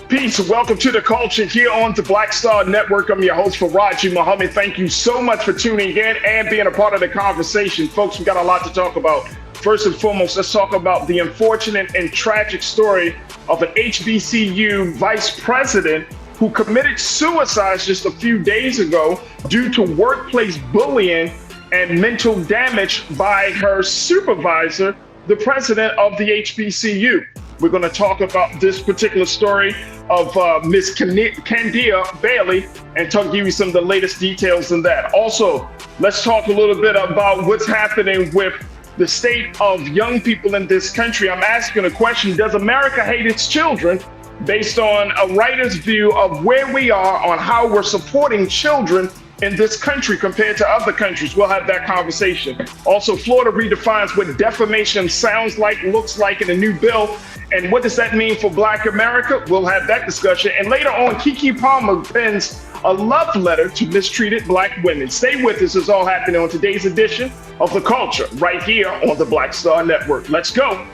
Peace and welcome to the culture here on the Black Star Network. I'm your host, Farajii Muhammad. Thank you so much for tuning in and being a part of the conversation. Folks, we got a lot to talk about. First and foremost, let's talk about the unfortunate and tragic story of an HBCU vice president who committed suicide just a few days ago due to workplace bullying and mental damage by her supervisor, the president of the HBCU. We're going to talk about this particular story of Miss Candia Bailey and to give you some of the latest details in that. Also, let's talk a little bit about what's happening with the state of young people in this country. I'm asking a question: does America hate its children? Based on a writer's view of where we are on how we're supporting children in this country compared to other countries. We'll have that conversation. Also, Florida redefines what defamation sounds like, looks like in a new bill. And what does that mean for Black America? We'll have that discussion. And later on, Keke Palmer pens a love letter to mistreated Black women. Stay with us. It's all happening on today's edition of The Culture right here on the Black Star Network. Let's go.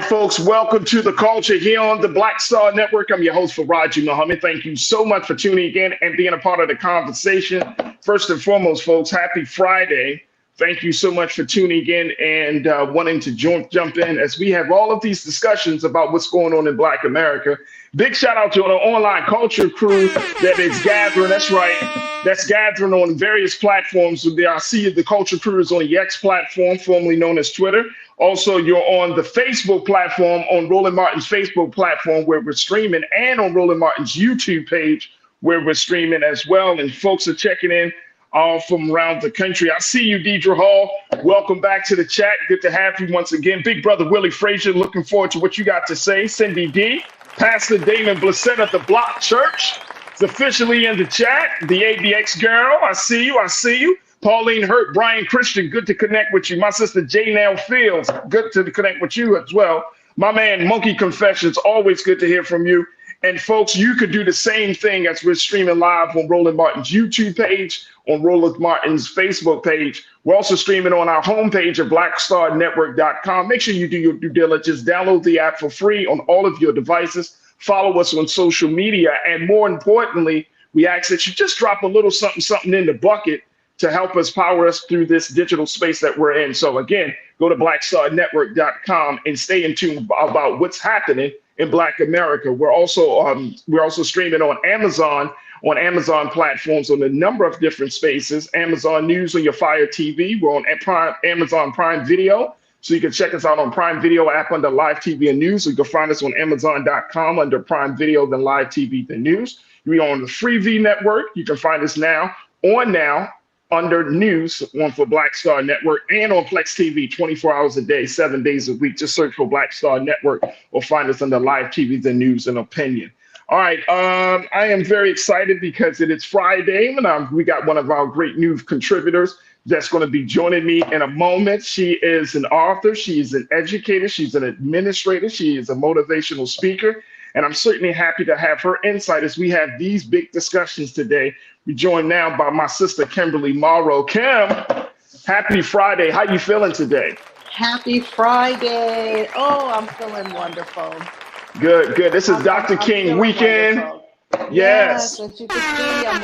Folks, welcome to the culture here on the Black Star Network. I'm your host, Farajii Muhammad. Thank you so much for tuning in and being a part of the conversation. First and foremost, folks, happy Friday. Thank you so much for tuning in and wanting to jump in as we have all of these discussions about what's going on in Black America. Big shout out to the online culture crew that is gathering. That's right. That's gathering on various platforms. I see the culture crew is on the X platform, formerly known as Twitter. Also, you're on the Facebook platform, on Roland Martin's Facebook platform where we're streaming, and on Roland Martin's YouTube page where we're streaming as well. And folks are checking in all from around the country. I see you, Deidre Hall. Welcome back to the chat. Good to have you once again. Big brother Willie Frazier, looking forward to what you got to say. Cindy D, Pastor Damon Blissett at the Block Church is officially in the chat. The ABX girl, I see you. I see you. Pauline Hurt, Brian Christian, good to connect with you. My sister J-Nell Fields, good to connect with you as well. My man Monkey Confessions, always good to hear from you. And folks, you could do the same thing as we're streaming live on Roland Martin's YouTube page, on Roland Martin's Facebook page. We're also streaming on our homepage at blackstarnetwork.com. Make sure you do your due diligence. Download the app for free on all of your devices. Follow us on social media. And more importantly, we ask that you just drop a little something in the bucket to help us power us through this digital space that we're in. So again, go to blackstarnetwork.com and stay in tune about what's happening in Black America. We're also streaming on Amazon platforms on a number of different spaces. Amazon News on your Fire TV. We're on Amazon Prime Video. So you can check us out on Prime Video app under Live TV and News. So you can find us on Amazon.com under Prime Video, then Live TV, then News. We're on the Freevee Network. You can find us now under News one for Black Star Network, and on Plex TV 24 hours a day, 7 days a week. Just search for Black Star Network or find us under Live TV, the News and Opinion. All right, I am very excited because it is Friday, and we got one of our great new contributors that's going to be joining me in a moment. She is an author, she is an educator, she's an administrator, she is a motivational speaker, and I'm certainly happy to have her insight as we have these big discussions today. We're joined now by my sister, Kimberly Morrow. Kim, happy Friday. How you feeling today? Happy Friday. Oh, I'm feeling wonderful. Good, good. This is Dr. King weekend. Wonderful. Yes. As you can see, I'm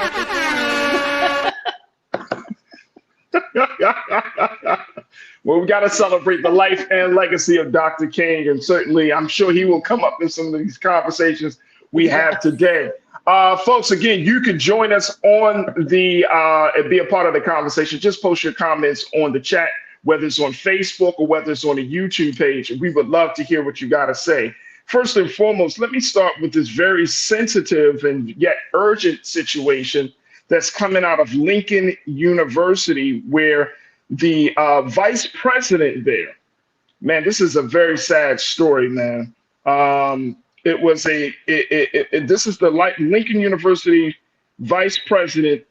Well, we got to celebrate the life and legacy of Dr. King, and certainly I'm sure he will come up in some of these conversations we have today. Folks, again, you can join us on the and be a part of the conversation. Just post your comments on the chat, whether it's on Facebook or whether it's on the YouTube page. We would love to hear what you got to say. First and foremost, let me start with this very sensitive and yet urgent situation that's coming out of Lincoln University, where the vice president there, man, this is a very sad story, man. This is the Lincoln University Vice President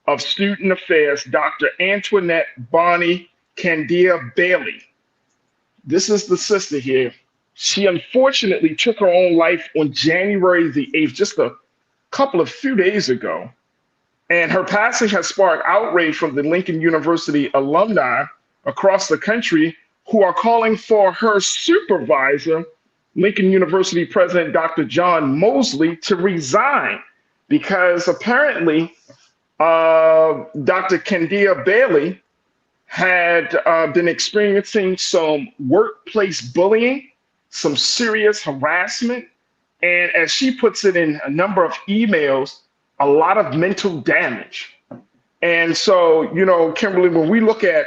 of Student Affairs, Dr. Antoinette Bonnie Candia Bailey. This is the sister here. She unfortunately took her own life on January the 8th, just a few days ago. And her passing has sparked outrage from the Lincoln University alumni across the country who are calling for her supervisor, Lincoln University President Dr. John Mosley, to resign because apparently Dr. Candia Bailey had been experiencing some workplace bullying, some serious harassment, and as she puts it in a number of emails, a lot of mental damage. And so, Kimberly, when we look at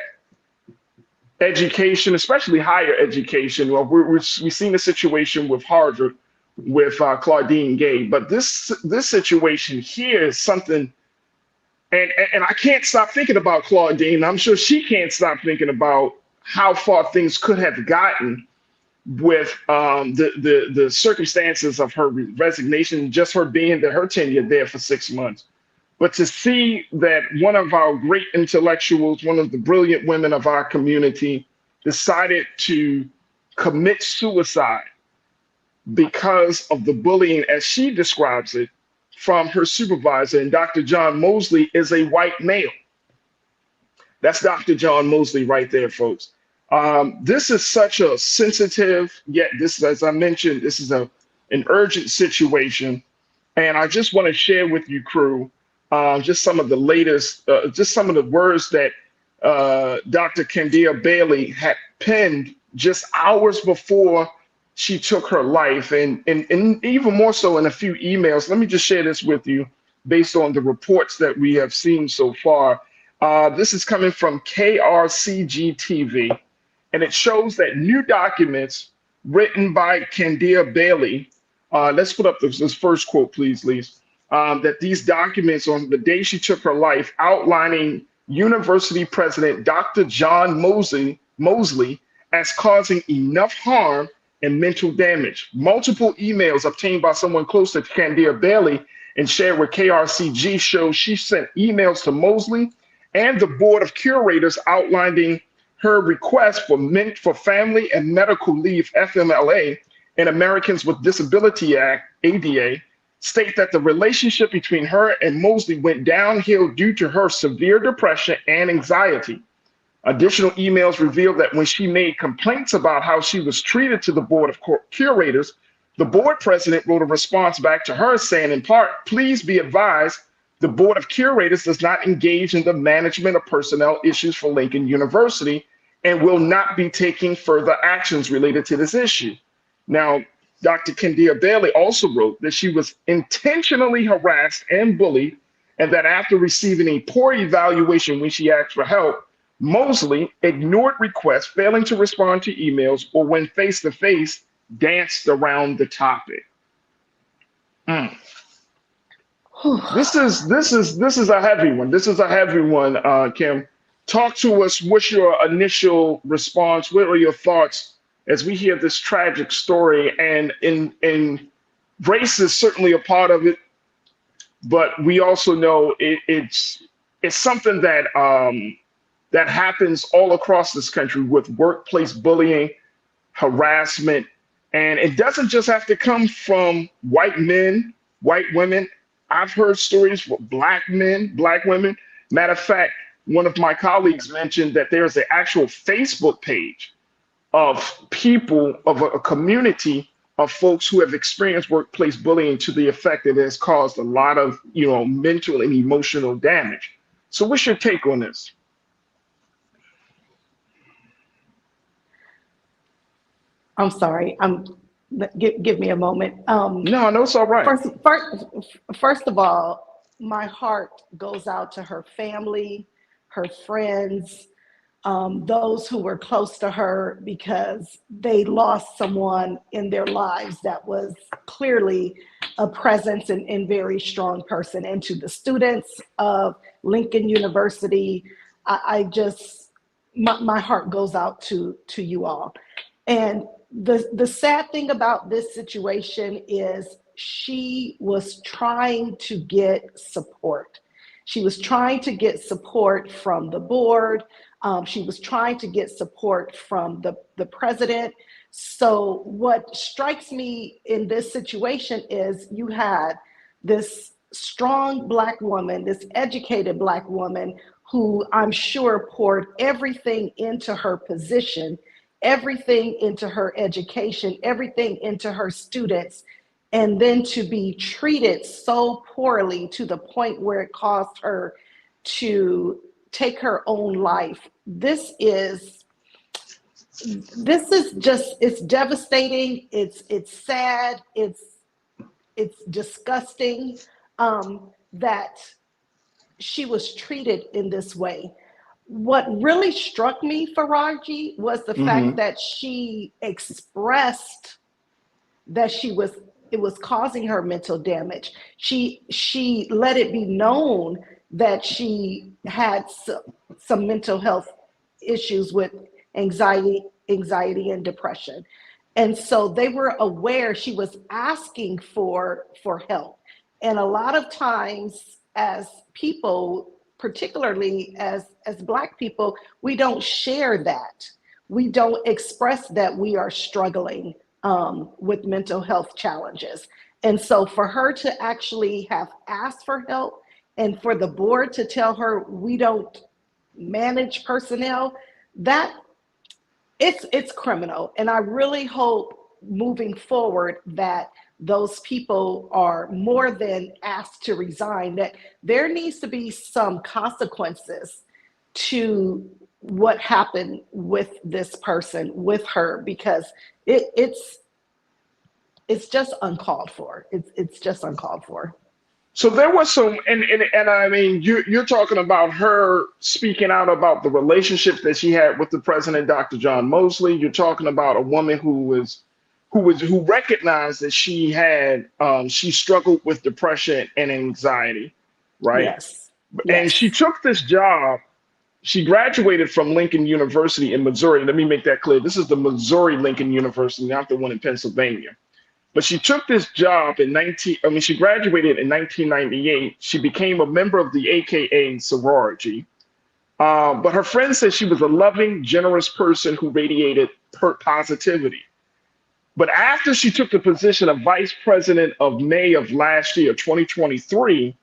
education, especially higher education, well, we've seen the situation with Harvard with Claudine Gay, but this situation here is something. And I can't stop thinking about Claudine. I'm sure she can't stop thinking about how far things could have gotten with the circumstances of her resignation, just her being there, her tenure there for 6 months. But to see that one of our great intellectuals, one of the brilliant women of our community, decided to commit suicide because of the bullying, as she describes it, from her supervisor. And Dr. John Mosley is a white male. That's Dr. John Mosley right there, folks. This is such a sensitive, yet this, as I mentioned, this is an urgent situation. And I just want to share with you, crew, just some of the latest, just some of the words that Dr. Candia Bailey had penned just hours before she took her life, and even more so in a few emails. Let me just share this with you based on the reports that we have seen so far. This is coming from KRCG TV, and it shows that new documents written by Candia Bailey, let's put up this first quote, please, Lise, that these documents on the day she took her life outlining University President Dr. John Mosley as causing enough harm and mental damage. Multiple emails obtained by someone close to Candia Bailey and shared with KRCG show she sent emails to Mosley and the Board of Curators outlining her request for Family and Medical Leave, FMLA, and Americans with Disability Act, ADA, state that the relationship between her and Mosley went downhill due to her severe depression and anxiety. Additional emails revealed that when she made complaints about how she was treated to the Board of Curators, the board president wrote a response back to her saying, in part, please be advised, the Board of Curators does not engage in the management of personnel issues for Lincoln University and will not be taking further actions related to this issue. Now, Dr. Candia Bailey also wrote that she was intentionally harassed and bullied, and that after receiving a poor evaluation when she asked for help, Mosley ignored requests, failing to respond to emails, or when face-to-face, danced around the topic. This is a heavy one. This is a heavy one, Kim. Talk to us. What's your initial response? What are your thoughts as we hear this tragic story? And race is certainly a part of it, but we also know it's something that that happens all across this country with workplace bullying, harassment, and it doesn't just have to come from white men, white women. I've heard stories for black men, black women. Matter of fact, one of my colleagues mentioned that there's an actual Facebook page of people, of a community of folks who have experienced workplace bullying to the effect that it has caused a lot of, mental and emotional damage. So what's your take on this? I'm sorry. Give me a moment. No, it's all right. First of all, my heart goes out to her family, her friends, those who were close to her, because they lost someone in their lives that was clearly a presence and very strong person. And to the students of Lincoln University, my heart goes out to you all. And the sad thing about this situation is she was trying to get support. She was trying to get support from the board, She was trying to get support from the president. So what strikes me in this situation is you had this strong Black woman, this educated Black woman, who I'm sure poured everything into her position, everything into her education, everything into her students, and then to be treated so poorly to the point where it caused her to take her own life. This is just, it's devastating. It's sad. It's disgusting that she was treated in this way. What really struck me, Farajii, was the fact that she expressed that it was causing her mental damage. She let it be known that she had some mental health issues with anxiety and depression. And so they were aware. She was asking for help. And a lot of times as people, particularly as Black people, we don't share that. We don't express that we are struggling with mental health challenges. And so for her to actually have asked for help and for the board to tell her we don't manage personnel, that it's criminal. And I really hope moving forward that those people are more than asked to resign, that there needs to be some consequences to what happened with this person, with her, because it's just uncalled for. It's just uncalled for. So there was some, and I mean, you're talking about her speaking out about the relationship that she had with the president, Dr. John Mosley. You're talking about a woman who recognized that she struggled with depression and anxiety, right? Yes. And she Yes. took this job. She graduated from Lincoln University in Missouri. Let me make that clear. This is the Missouri Lincoln University, not the one in Pennsylvania. But she took this job she graduated in 1998. She became a member of the AKA sorority. But her friends said she was a loving, generous person who radiated positivity. But after she took the position of vice president of May of last year, 2023,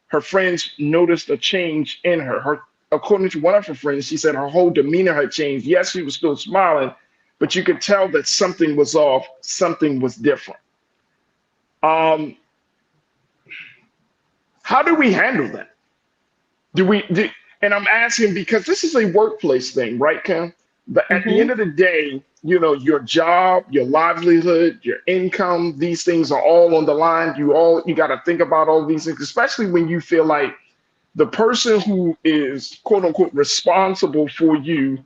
her friends noticed a change in her. According to one of her friends, she said her whole demeanor had changed. Yes, she was still smiling, but you could tell that something was off, something was different. Um, how do we handle that? And I'm asking because this is a workplace thing, right, Kim? But at the end Mm-hmm. of the day, your job, your livelihood, your income, these things are all on the line. You got to think about all these things, especially when you feel like the person who is quote unquote responsible for you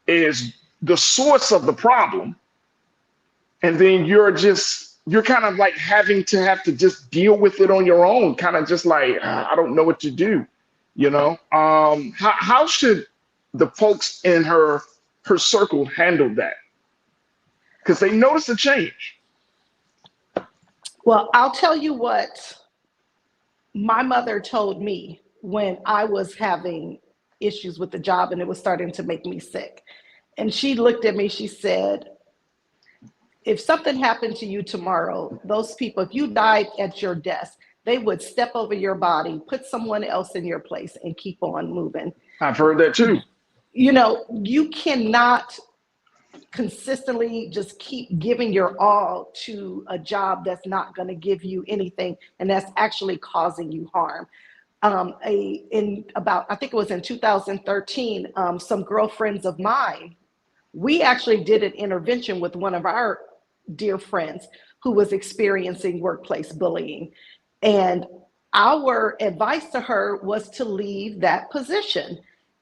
is the source of the problem. And then you're kind of like have to just deal with it on your own, kind of just like, I don't know what to do. How should the folks in her circle handle that? Because they notice a change. Well, I'll tell you what my mother told me when I was having issues with the job and it was starting to make me sick. And she looked at me, she said, if something happened to you tomorrow, those people, if you died at your desk, they would step over your body, put someone else in your place, and keep on moving. I've heard that too. You cannot consistently just keep giving your all to a job that's not going to give you anything and that's actually causing you harm. I think it was in 2013, some girlfriends of mine, we actually did an intervention with one of our dear friends who was experiencing workplace bullying. And our advice to her was to leave that position.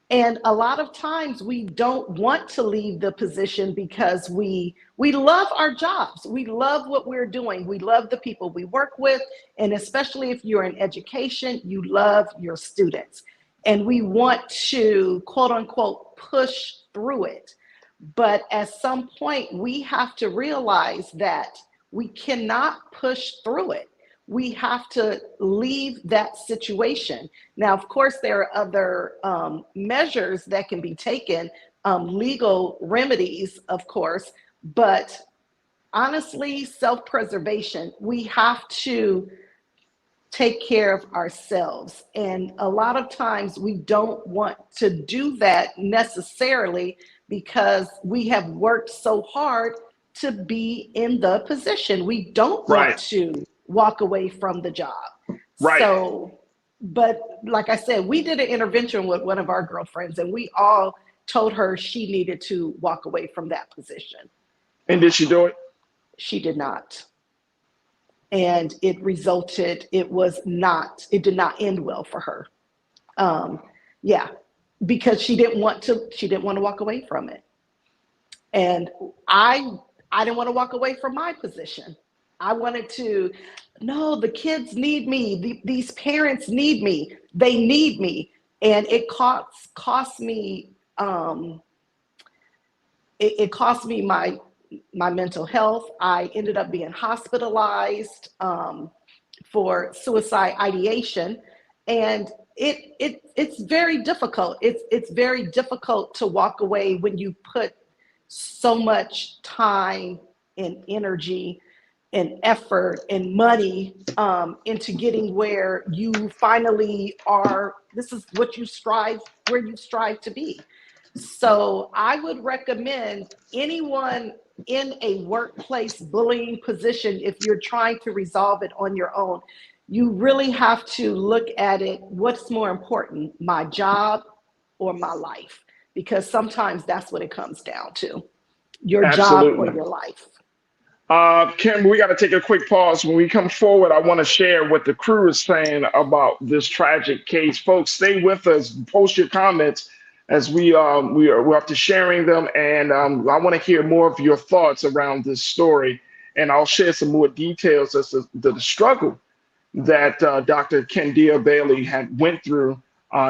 And a lot of times we don't want to leave the position because we love our jobs. We love what we're doing. We love the people we work with. And especially if you're in education, you love your students. And we want to, quote unquote, push through it. But at some point, we have to realize that we cannot push through it. we have to leave that situation. Now, of course, there are other measures that can be taken, legal remedies, of course, but honestly, self-preservation, we have to take care of ourselves. And a lot of times we don't want to do that necessarily because we have worked so hard to be in the position. We don't want to walk away from the job. So, but like I said, we did an intervention with one of our girlfriends and we all told her she needed to walk away from that position. And did she do it? She did not. And it did not end well for her. Because she didn't want to walk away from it. And I didn't want to walk away from my position. I wanted to, no, the kids need me. These parents need me. They need me. And it cost me, it cost me my mental health. I ended up being hospitalized for suicide ideation. And it's very difficult. It's very difficult to walk away when you put so much time and energy and effort and money into getting where you finally are. This is what where you strive to be. So I would recommend anyone in a workplace bullying position, if you're trying to resolve it on your own, you really have to look at it. What's more important, my job or my life? Because sometimes that's what it comes down to, your job or your life. Kim, we got to take a quick pause. When we come forward, I want to share what the crew is saying about this tragic case. Folks, stay with us. Post your comments as we're up to sharing them. And I want to hear more of your thoughts around this story. And I'll share some more details as to the struggle that Dr. Kendia Bailey had went through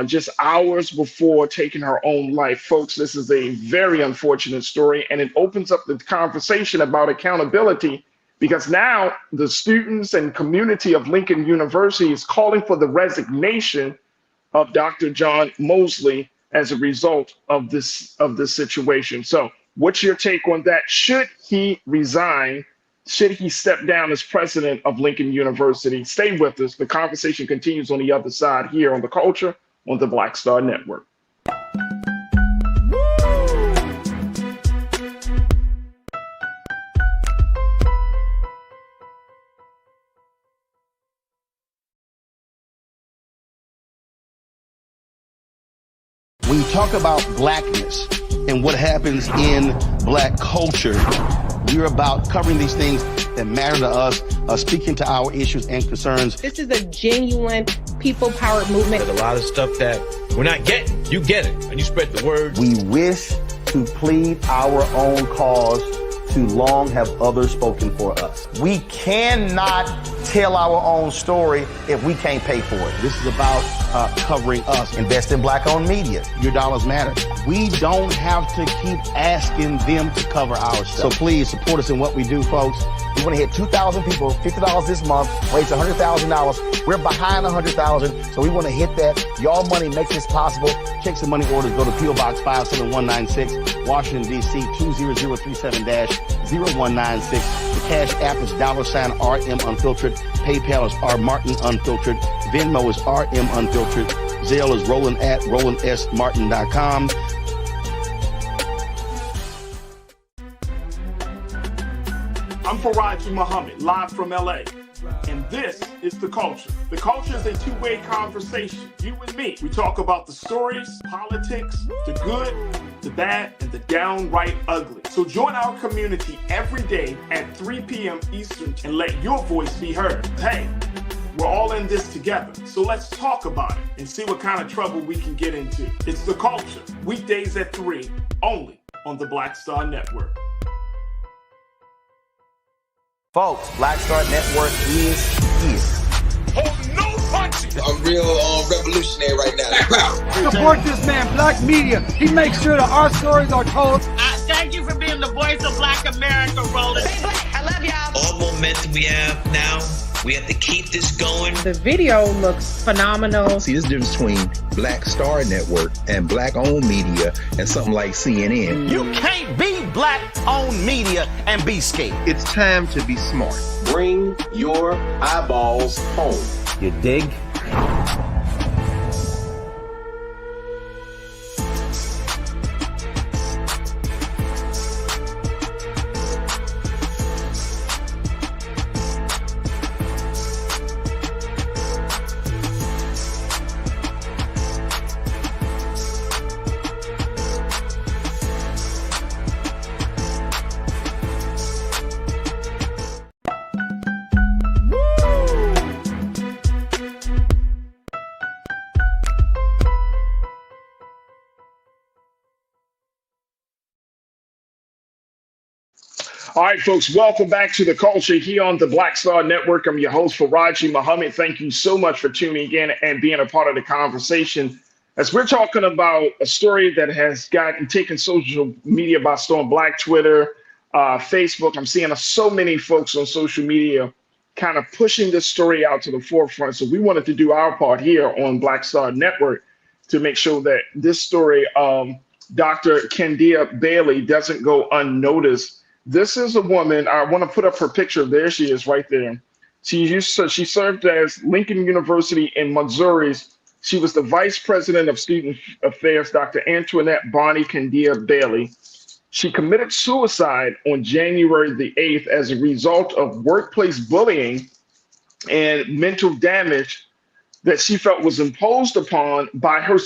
just hours before taking her own life. Folks, this is a very unfortunate story, and it opens up the conversation about accountability, because now the students and community of Lincoln University is calling for the resignation of Dr. John Mosley as a result of this situation. So what's your take on that? Should he resign? Should he step down as president of Lincoln University? Stay with us. The conversation continues on the other side here on The Culture on the Black Star Network. When you talk about blackness and what happens in Black culture, we're about covering these things that matter to us, speaking to our issues and concerns. This is a genuine people-powered movement. There's a lot of stuff that we're not getting. You get it, and you spread the word. We wish to plead our own cause. Too long have others spoken for us. We cannot tell our own story if we can't pay for it. This is about covering us. Invest in Black-owned media. Your dollars matter. We don't have to keep asking them to cover our stuff. So please support us in what we do, folks. We want to hit 2,000 people, $50 this month, raise $100,000. We're behind 100,000, so we want to hit that. Your money makes this possible. Checks and money orders go to P.O. Box 57196, Washington, D.C. 20036-0196. The Cash App is $RM Unfiltered. PayPal is R Martin Unfiltered. Venmo is RM Unfiltered. Zelle is Roland at RolandSMartin.com. I'm Farajii Muhammad, live from LA. And this is The Culture. The Culture is a two-way conversation. You and me. We talk about the stories, politics, the good, the bad, and the downright ugly. So join our community every day at 3 p.m. Eastern and let your voice be heard. Hey, we're all in this together. So let's talk about it and see what kind of trouble we can get into. It's The Culture, weekdays at 3, only on the Black Star Network. Folks, Black Star Network is here. Oh, no punches! I'm real revolutionary right now. Support this man, Black Media. He makes sure that our stories are told. Thank you for being the voice of Black America, Roland. Stay black. I love y'all. All momentum we have now We have to keep this going. The video looks phenomenal. See, there's a difference between Black Star Network and Black-owned media and something like CNN. You can't be black-owned media and be scared. It's time to be smart. Bring your eyeballs home. You dig? All right, folks, welcome back to The Culture here on the Black Star Network. I'm your host, Farajii Muhammad. Thank you so much for tuning in and being a part of the conversation. As we're talking about a story that has taken social media by storm, Black Twitter, Facebook. I'm seeing so many folks on social media kind of pushing this story out to the forefront. So we wanted to do our part here on Black Star Network to make sure that this story, Dr. Keke Palmer, doesn't go unnoticed. This is a woman. I want to put up her picture. There she is right there. She served as Lincoln University in Missouri. She was the vice president of student affairs, Dr. Antoinette Bonnie Keke Palmer. She committed suicide on January the 8th as a result of workplace bullying and mental damage that she felt was imposed upon by her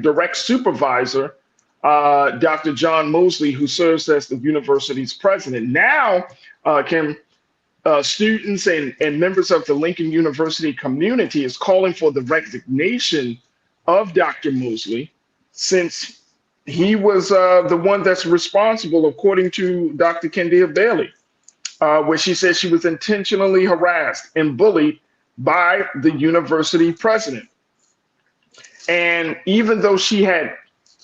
direct supervisor, Dr. John Mosley, who serves as the university's president. Now, students and members of the Lincoln University community is calling for the resignation of Dr. Mosley, since he was the one that's responsible, according to Dr. Keke Palmer, where she said she was intentionally harassed and bullied by the university president. And even though she had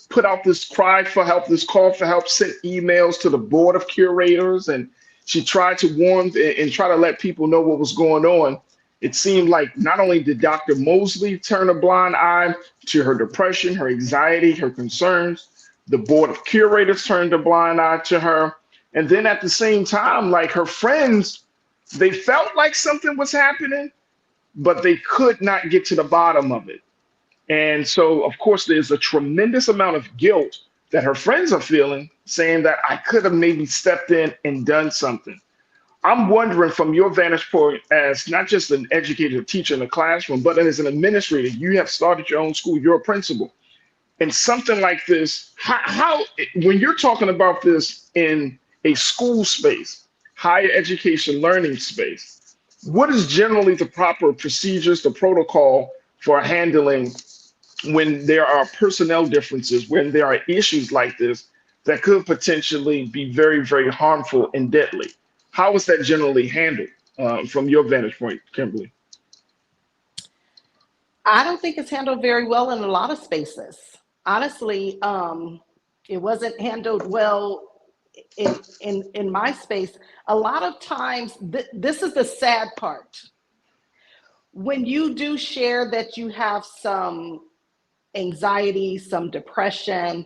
put out this cry for help, this call for help, sent emails to the board of curators, and she tried to warn and try to let people know what was going on, it seemed like not only did Dr. Mosley turn a blind eye to her depression, her anxiety, her concerns, the board of curators turned a blind eye to her. And then at the same time, like her friends, they felt like something was happening, but they could not get to the bottom of it. And so, of course, there's a tremendous amount of guilt that her friends are feeling, saying that I could have maybe stepped in and done something. I'm wondering, from your vantage point as not just an educator, teacher in the classroom, but as an administrator, you have started your own school, you're a principal. And something like this, how when you're talking about this in a school space, higher education learning space, what is generally the proper procedures, the protocol for handling when there are personnel differences, when there are issues like this that could potentially be very, very harmful and deadly? How is that generally handled from your vantage point, Kimberly? I don't think it's handled very well in a lot of spaces. Honestly, it wasn't handled well in my space. A lot of times, this is the sad part. When you do share that you have some anxiety, some depression,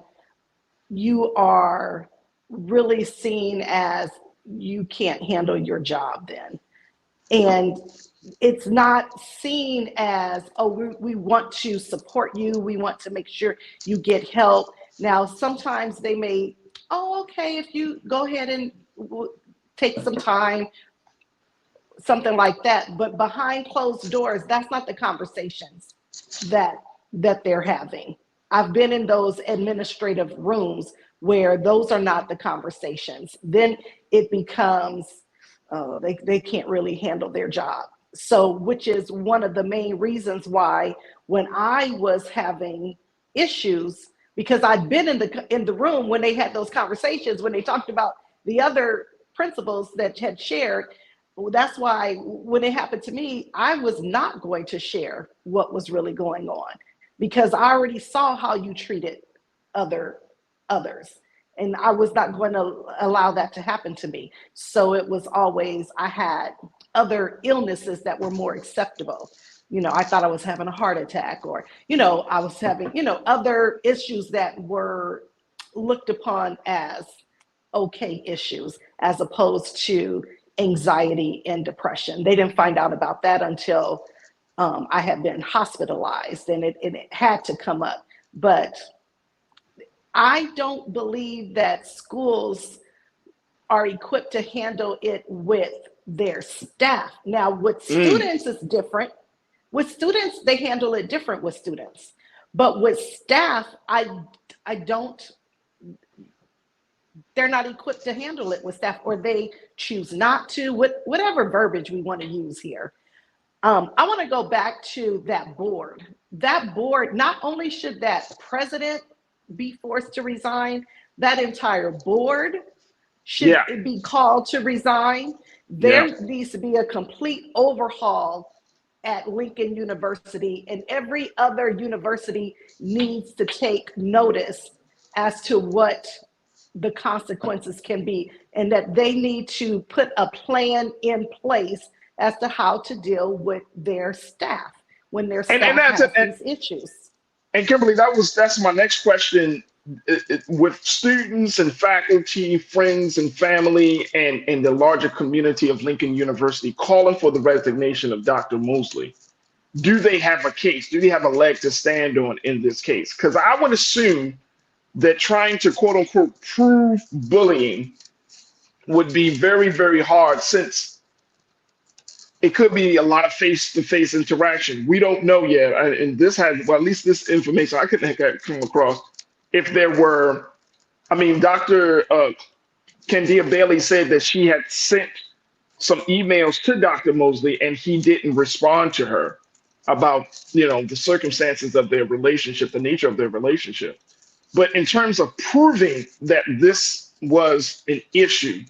you are really seen as you can't handle your job then. And it's not seen as, oh, we want to support you, we want to make sure you get help. Now, sometimes they may, oh, okay, if you go ahead and take some time, something like that. But behind closed doors, that's not the conversations that they're having. I've been in those administrative rooms where those are not the conversations. Then it becomes, oh, they can't really handle their job. So, which is one of the main reasons why when I was having issues, because I'd been in the room when they had those conversations, when they talked about the other principals that had shared. That's why when it happened to me, I was not going to share what was really going on, because I already saw how you treated others. And I was not going to allow that to happen to me. So it was always, I had other illnesses that were more acceptable. I thought I was having a heart attack, or, I was having, other issues that were looked upon as okay issues, as opposed to anxiety and depression. They didn't find out about that until I had been hospitalized, and it had to come up. But I don't believe that schools are equipped to handle it with their staff. Now, with students, it's different. With students, they handle it different with students. But with staff, I don't, they're not equipped to handle it with staff, or they choose not to, whatever verbiage we want to use here. I want to go back to that board. That board, not only should that president be forced to resign, that entire board should be called to resign. There needs to be a complete overhaul at Lincoln University, and every other university needs to take notice as to what the consequences can be, and that they need to put a plan in place as to how to deal with their staff when their staff has these issues. And Kimberly, that's my next question. With students and faculty, friends and family, and the larger community of Lincoln University calling for the resignation of Dr. Mosley, do they have a case? Do they have a leg to stand on in this case? Because I would assume that trying to quote unquote prove bullying would be very, very hard, since it could be a lot of face-to-face interaction. We don't know yet, and this had, well, at least this information I couldn't come across. If there were, Dr. Candia Bailey said that she had sent some emails to Dr. Mosley and he didn't respond to her about, the circumstances of their relationship, the nature of their relationship. But in terms of proving that this was an issue,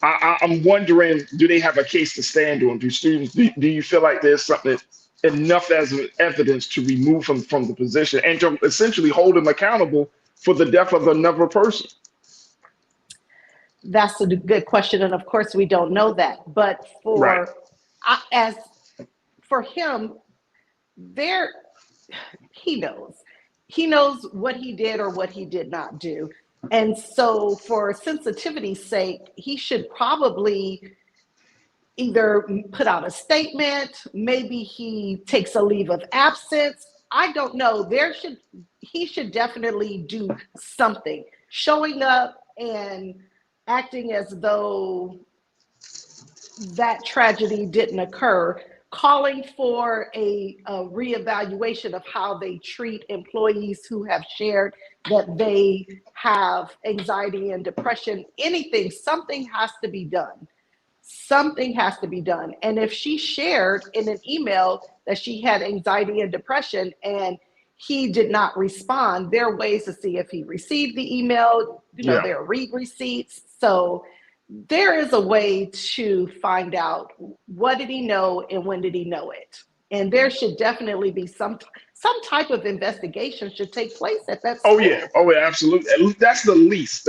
I'm wondering, do they have a case to stand on? Do students, do you feel like there's something enough as evidence to remove him from the position and to essentially hold him accountable for the death of another person? That's a good question, and of course we don't know that. But for him, he knows what he did or what he did not do, and so for sensitivity's sake, he should probably either put out a statement, maybe he takes a leave of absence. I don't know. He should definitely do something, showing up and acting as though that tragedy didn't occur, calling for a reevaluation of how they treat employees who have shared that they have anxiety and depression. Anything, something has to be done. Something has to be done. And if she shared in an email that she had anxiety and depression and he did not respond, there are ways to see if he received the email. There are read receipts. So there is a way to find out what did he know and when did he know it. And there should definitely be some type of investigation should take place at that school. Oh yeah, absolutely. That's the least.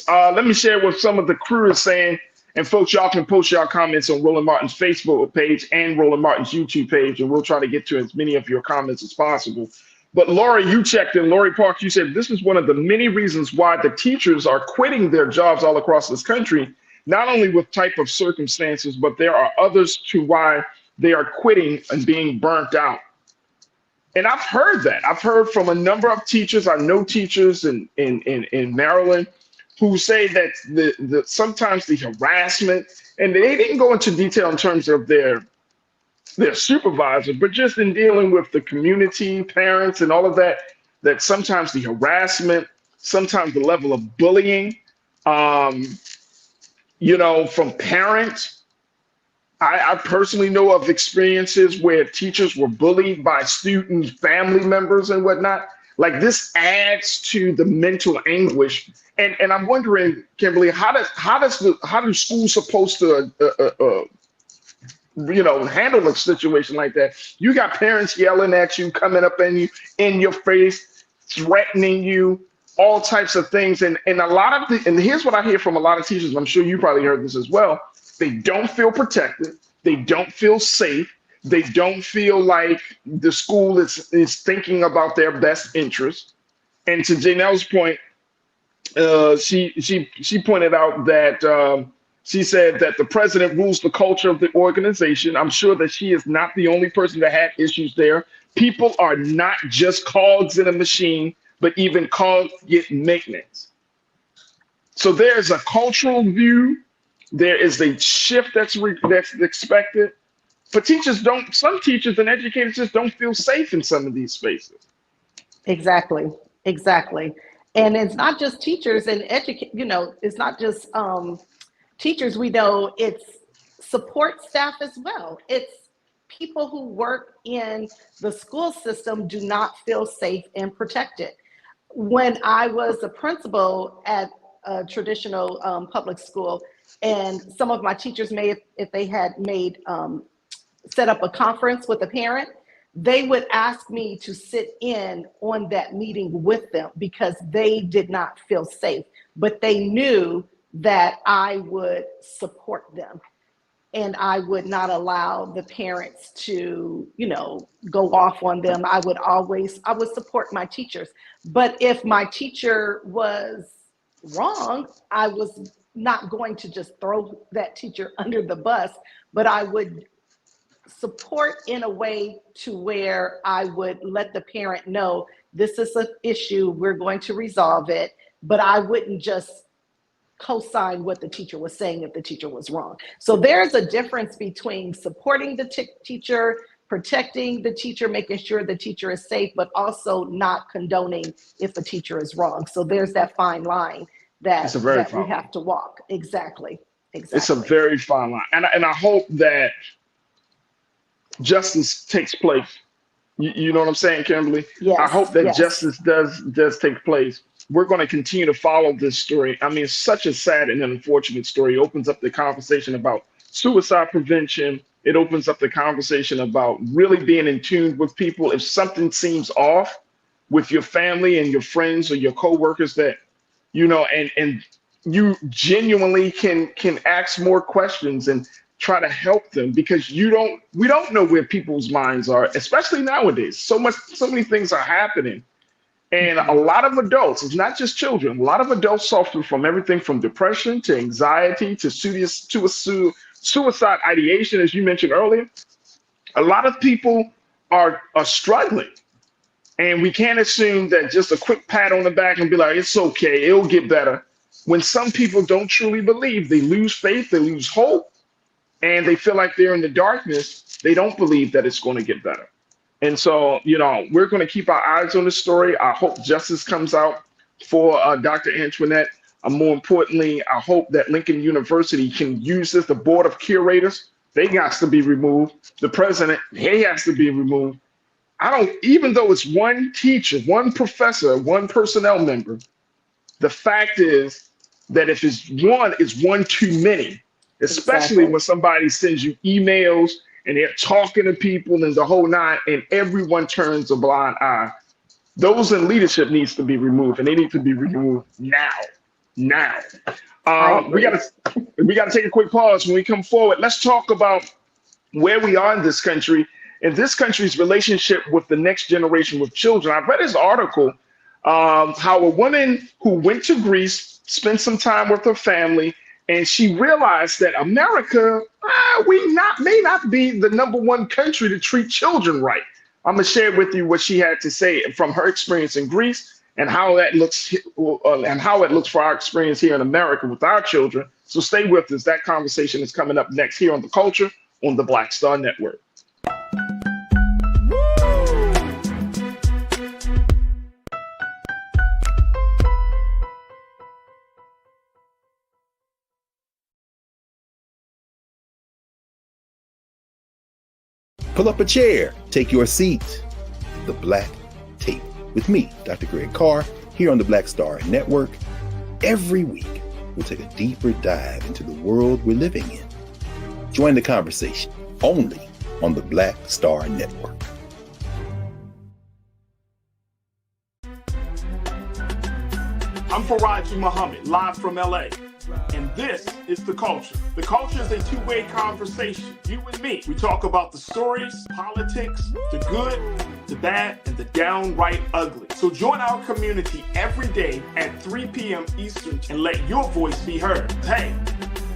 Let me share what some of the crew is saying. And folks, y'all can post your comments on Roland Martin's Facebook page and Roland Martin's YouTube page, and we'll try to get to as many of your comments as possible. But Lori, you checked in. Lori Parks, you said this is one of the many reasons why the teachers are quitting their jobs all across this country, not only with type of circumstances, but there are others to why they are quitting and being burnt out. And I've heard that. I've heard from a number of teachers. I know teachers in Maryland who say that sometimes the harassment, and they didn't go into detail in terms of their supervisor, but just in dealing with the community, parents, and all of that, that sometimes the harassment, sometimes the level of bullying, from parents. I personally know of experiences where teachers were bullied by students, family members, and whatnot. Like, this adds to the mental anguish. And I'm wondering, Kimberly, how do schools supposed to handle a situation like that? You got parents yelling at you, coming up in your face, threatening you, all types of things. And a lot of and here's what I hear from a lot of teachers, I'm sure you probably heard this as well. They don't feel protected. They don't feel safe. They don't feel like the school is thinking about their best interest. And to Janelle's point, she pointed out that she said that the president rules the culture of the organization. I'm sure that she is not the only person that had issues there. People are not just cogs in a machine, but even cogs get maintenance. So there's a cultural view. There is a shift that's expected. But some teachers and educators just don't feel safe in some of these spaces. Exactly. And it's not just teachers and it's not just teachers. We know it's support staff as well. It's people who work in the school system do not feel safe and protected. When I was a principal at a traditional public school, and some of my teachers if they had set up a conference with a parent, they would ask me to sit in on that meeting with them because they did not feel safe, but they knew that I would support them and I would not allow the parents to, go off on them. I would support my teachers. But if my teacher was wrong, I was not going to just throw that teacher under the bus, but I would support in a way to where I would let the parent know this is an issue, we're going to resolve it, but I wouldn't just co-sign what the teacher was saying if the teacher was wrong. So there's a difference between supporting the teacher, protecting the teacher, making sure the teacher is safe, but also not condoning if a teacher is wrong. So there's that fine line that we have to walk. Exactly. It's a very fine line. And I hope that justice takes place. You know what I'm saying, Kimberly? Yes, I hope that justice does take place. We're going to continue to follow this story. I mean, it's such a sad and unfortunate story. It opens up the conversation about suicide prevention. It opens up the conversation about really being in tune with people. If something seems off with your family and your friends or your coworkers that, and you genuinely can ask more questions and try to help them, because we don't know where people's minds are, especially nowadays. So many things are happening. And a lot of adults, it's not just children, a lot of adults suffer from everything from depression to anxiety to suicide ideation, as you mentioned earlier. A lot of people are struggling. And we can't assume that just a quick pat on the back and be like, it's okay, it'll get better. When some people don't truly believe, they lose faith, they lose hope, and they feel like they're in the darkness. They don't believe that it's going to get better. And so, we're going to keep our eyes on the story. I hope justice comes out for Dr. Antoinette. More importantly, I hope that Lincoln University can use this. The board of curators, they got to be removed. The president, he has to be removed. Even though it's one teacher, one professor, one personnel member, the fact is that if it's one too many, especially when somebody sends you emails and they're talking to people and the whole nine, and everyone turns a blind eye. Those in leadership needs to be removed, and they need to be removed now. We got to take a quick pause. When we come forward, let's talk about where we are in this country and this country's relationship with the next generation with children. I've read this article, how a woman who went to Greece, spent some time with her family, and she realized that America, may not be the #1 country to treat children right. I'm going to share with you what she had to say from her experience in Greece and how that looks and how it looks for our experience here in America with our children. So stay with us. That conversation is coming up next here on The Culture on the Black Star Network. Pull up a chair, take your seat. The Black Tape with me, Dr. Greg Carr, here on the Black Star Network. Every week, we'll take a deeper dive into the world we're living in. Join the conversation only on the Black Star Network. I'm Farajii Muhammad, live from LA. And this is The Culture. The Culture is a two-way conversation. You and me. We talk about the stories, politics, the good, the bad, and the downright ugly. So join our community every day at 3 p.m. Eastern and let your voice be heard. Hey,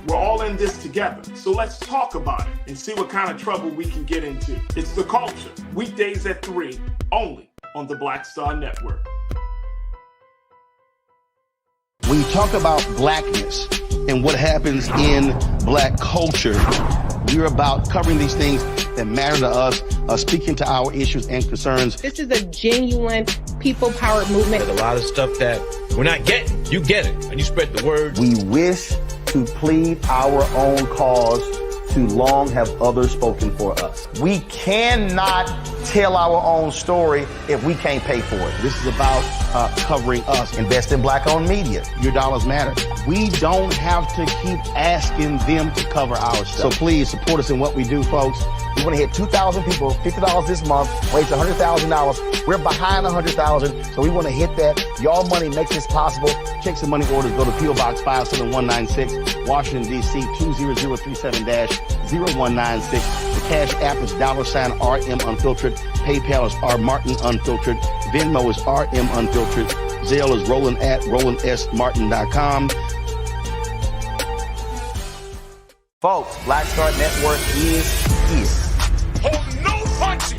we're all in this together. So let's talk about it and see what kind of trouble we can get into. It's The Culture. Weekdays at 3, only on the Black Star Network. When you talk about blackness and what happens in black culture, we're about covering these things that matter to us, speaking to our issues and concerns. This is a genuine people-powered movement. There's a lot of stuff that we're not getting. You get it, and you spread the word. We wish to plead our own cause. Too long have others spoken for us. We cannot tell our own story if we can't pay for it. This is about covering us. Invest in black-owned media. Your dollars matter. We don't have to keep asking them to cover our stuff. So please support us in what we do, folks. We want to hit 2,000 people, $50 this month, raise $100,000. We're behind 100,000, so we want to hit that. Y'all money makes this possible. Check some money orders. Go to P.O. Box 57196, Washington, D.C. 20037-0196. The Cash App is $RM Unfiltered. PayPal is R Martin Unfiltered. Venmo is RM Unfiltered. Zelle is Roland at RolandSMartin.com. Folks, Black Star Network is here.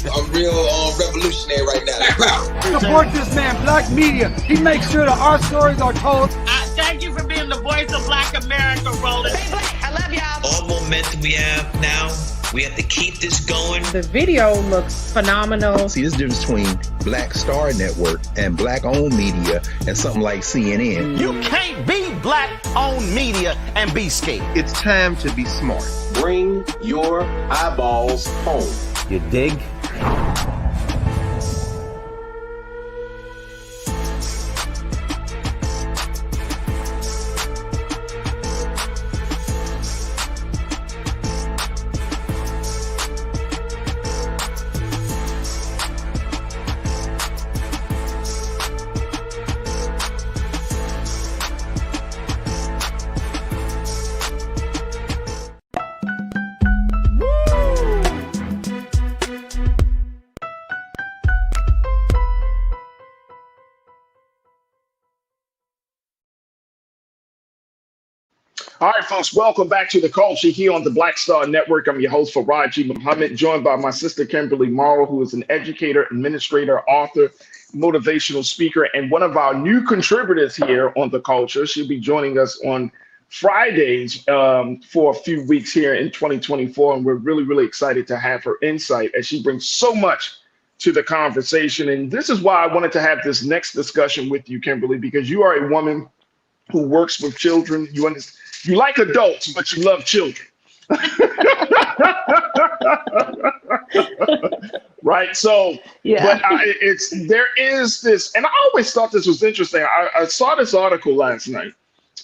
I'm real revolutionary right now. Support this man, Black Media. He makes sure that our stories are told. Thank you for being the voice of Black America, Roland. Stay black. I love y'all. All momentum we have now, we have to keep this going. The video looks phenomenal. See, this difference between Black Star Network and black-owned media and something like CNN. You can't be black-owned media and be scared. It's time to be smart. Bring your eyeballs home. You dig? All right, folks, welcome back to The Culture here on the Black Star Network. I'm your host, Farajii Muhammad, joined by my sister, Kimberly Morrow, who is an educator, administrator, author, motivational speaker, and one of our new contributors here on The Culture. She'll be joining us on Fridays for a few weeks here in 2024, and we're really, really excited to have her insight as she brings so much to the conversation. And this is why I wanted to have this next discussion with you, Kimberly, because you are a woman who works with children. You understand. You like adults, but you love children. Right. So, yeah. But there is this, and I always thought this was interesting. I saw this article last night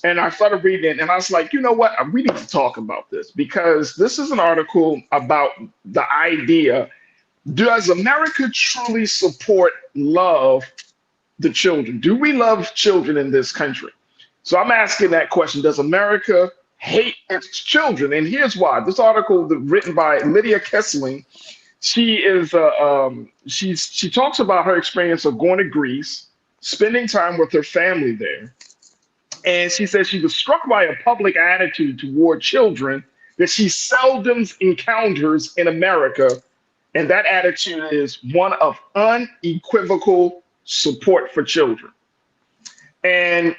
and I started reading it and I was like, you know what? We need to talk about this because this is an article about the idea. Does America truly support love the children? Do we love children in this country? So I'm asking that question. Does America hate its children? And here's why. This article written by Lydia Kessling, she talks about her experience of going to Greece, spending time with her family there. And she says she was struck by a public attitude toward children that she seldom encounters in America. And that attitude is one of unequivocal support for children. And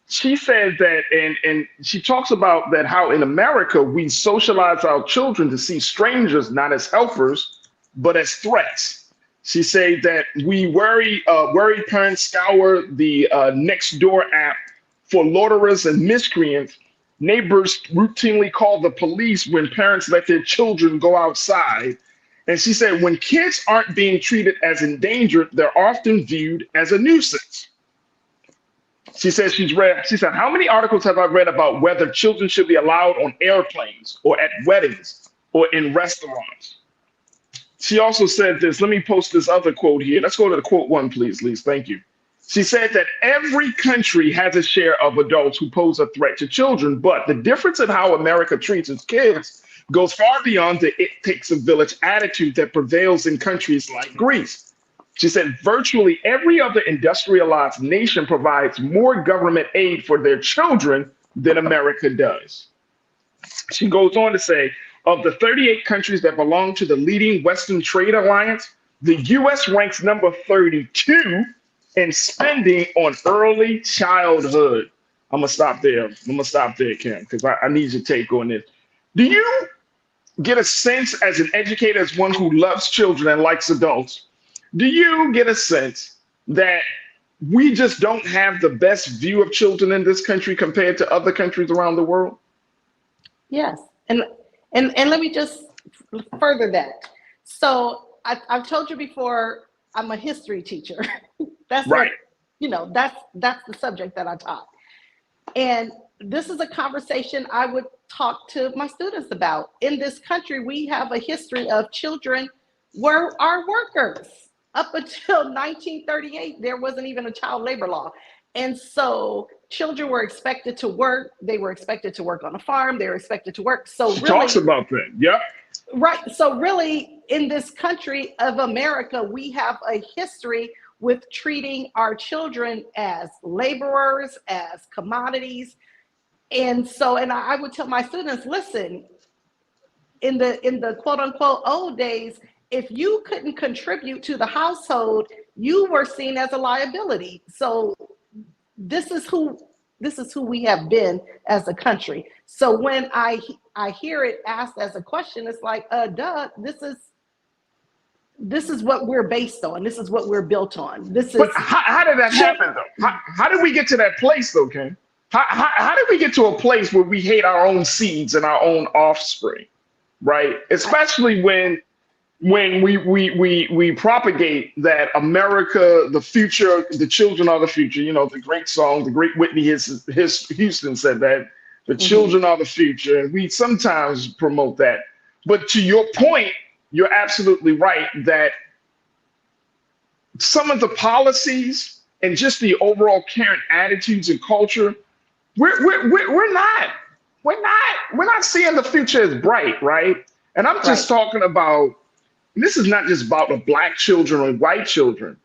she said that, and she talks about that how in America, we socialize our children to see strangers not as helpers, but as threats. She said that we worried parents scour the Nextdoor app for loiterers and miscreants. Neighbors routinely call the police when parents let their children go outside. And she said, when kids aren't being treated as endangered, they're often viewed as a nuisance. She said, how many articles have I read about whether children should be allowed on airplanes or at weddings or in restaurants? She also said this. Let me post this other quote here. Let's go to the quote one, please, Lise. Thank you. She said that every country has a share of adults who pose a threat to children, but the difference in how America treats its kids goes far beyond the "it takes a village" attitude that prevails in countries like Greece. She said virtually every other industrialized nation provides more government aid for their children than America does. She goes on to say, of the 38 countries that belong to the leading Western Trade Alliance, the US ranks number 32 in spending on early childhood. I'm gonna stop there. Kim, because I need your take on this. Do you get a sense as an educator, as one who loves children and likes adults, do you get a sense that we just don't have the best view of children in this country compared to other countries around the world? Yes, and let me just further that. So I've told you before, I'm a history teacher. That's right. That's the subject that I taught. And this is a conversation I would talk to my students about. In this country, we have a history of children were our workers. Up until 1938, there wasn't even a child labor law. And so children were expected to work. They were expected to work on a farm. They were expected to work. So She really, talks about that. Yep. right. So really, in this country of America, we have a history with treating our children as laborers, as commodities. And so, and I would tell my students, listen, in the quote unquote old days, if you couldn't contribute to the household, you were seen as a liability. So this is who we have been as a country. So when I hear it asked as a question, it's like, duh, this is what we're based on. This is what we're built on. But how did that happen though? How did we get to that place though, Ken? How did we get to a place where we hate our own seeds and our own offspring, right? Especially when we propagate that America, the future, the children are the future. You know, the great song, the great Whitney Houston said that the children are the future, and we sometimes promote that. But to your point, you're absolutely right that some of the policies and just the overall current attitudes and culture, we're not seeing the future as bright, right? And I'm just talking about. This is not just about the Black children or white children,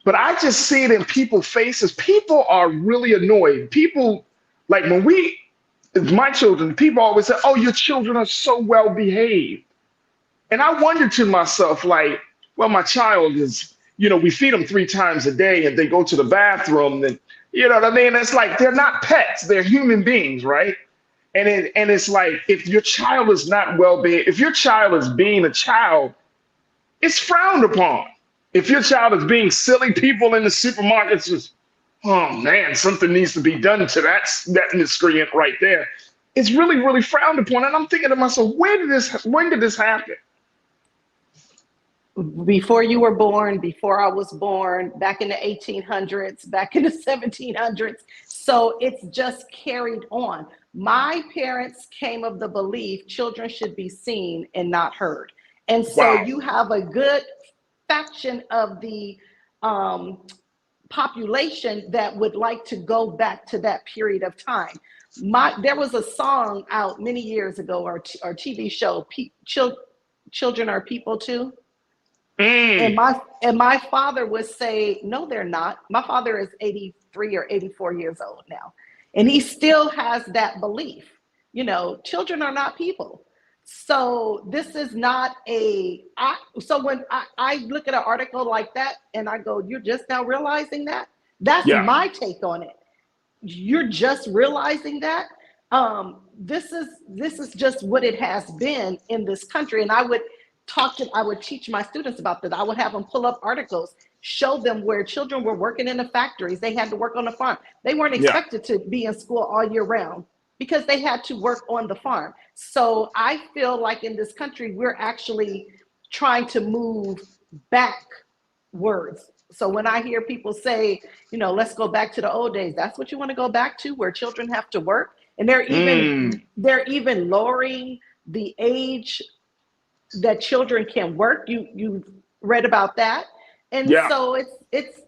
but I just see it in people's faces. People are really annoyed. People, like my children, people always say, oh, your children are so well behaved. And I wonder to myself, like, well, my child is, we feed them 3 times a day and they go to the bathroom and, you know what I mean? It's like, they're not pets, they're human beings, right? And it's like, if your child is not well behaved, if your child is being a child, it's frowned upon. If your child is being silly, people in the supermarkets just, oh man, something needs to be done to that miscreant right there. It's really, really frowned upon. And I'm thinking to myself, when did this happen? Before you were born, before I was born, back in the 1800s, back in the 1700s. So it's just carried on. My parents came of the belief children should be seen and not heard. And so you have a good faction of the population that would like to go back to that period of time. There was a song out many years ago, or TV show, Children Are People Too. And my father would say, no, they're not. My father is 83 or 84 years old now. And he still has that belief, children are not people. So this is not so when I look at an article like that and I go, you're just now realizing that? That's my take on it. You're just realizing that? This is just what it has been in this country. And I would teach my students about that. I would have them pull up articles, show them where children were working in the factories. They had to work on the farm. They weren't expected to be in school all year round because they had to work on the farm. So I feel like in this country, we're actually trying to move backwards. So when I hear people say, let's go back to the old days, that's what you want to go back to, where children have to work. And they're even lowering the age that children can work. You read about that. And Yeah. so it's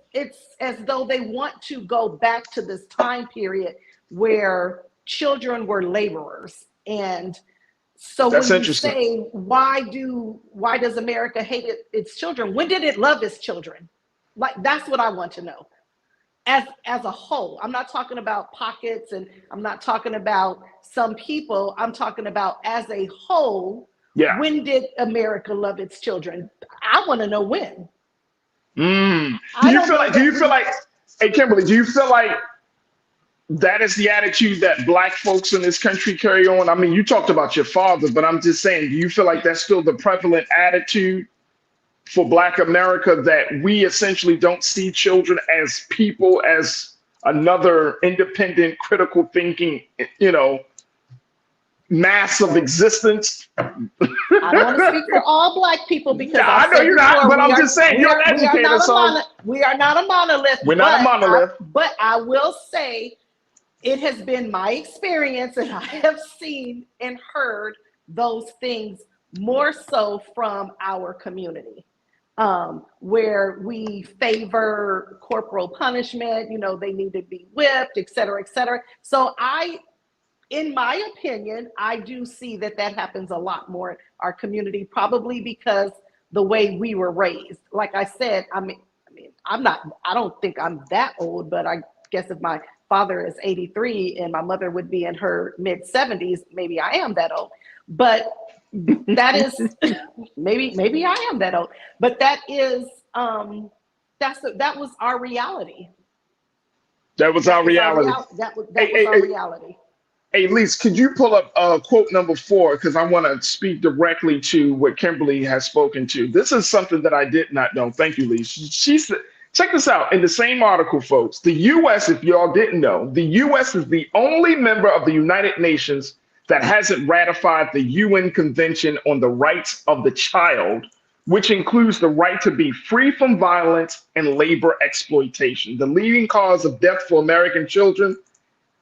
as though they want to go back to this time period where children were laborers. And so That's when you interesting. say, why does America hate its children? When did it love its children? Like, that's what I want to know. As a whole, I'm not talking about pockets, and I'm not talking about some people. I'm talking about as a whole. Yeah. When did America love its children? I want to know when. Do you feel like, hey, Kimberly, do you feel like that is the attitude that Black folks in this country carry on? I mean, you talked about your father, but I'm just saying, do you feel like that's still the prevalent attitude for Black America, that we essentially don't see children as people, as another independent, critical thinking, mass of existence? I don't want to speak for all Black people, because I know you're not, but I'm just saying, you're an educator, so we are not a monolith. We're not a monolith. But I will say, it has been my experience, and I have seen and heard those things more so from our community, where we favor corporal punishment. They need to be whipped, et cetera, et cetera. So in my opinion, I do see that happens a lot more in our community, probably because the way we were raised. Like I said, I don't think I'm that old, but I guess if my father is 83 and my mother would be in her mid 70s, maybe I am that old. But that is maybe I am that old. But that is that was our reality. That was our reality. That was our reality. Hey, Lise, could you pull up quote number 4? Because I want to speak directly to what Kimberly has spoken to. This is something that I did not know. Thank you, Lise. She said, check this out. In the same article, folks, the U.S., if y'all didn't know, the U.S. is the only member of the United Nations that hasn't ratified the UN Convention on the Rights of the Child, which includes the right to be free from violence and labor exploitation. The leading cause of death for American children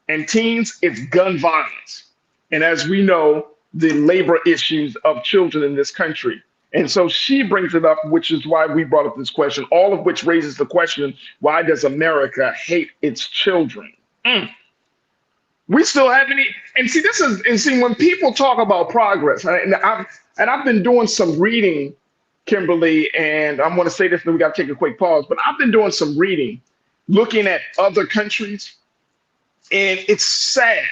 and teens is gun violence. And as we know, the labor issues of children in this country. And so she brings it up, which is why we brought up this question, all of which raises the question, why does America hate its children? We still have and see, when people talk about progress, and I've been doing some reading, Kimberly, and I'm going to say this, and then we got to take a quick pause, but I've been doing some reading, looking at other countries, and it's sad.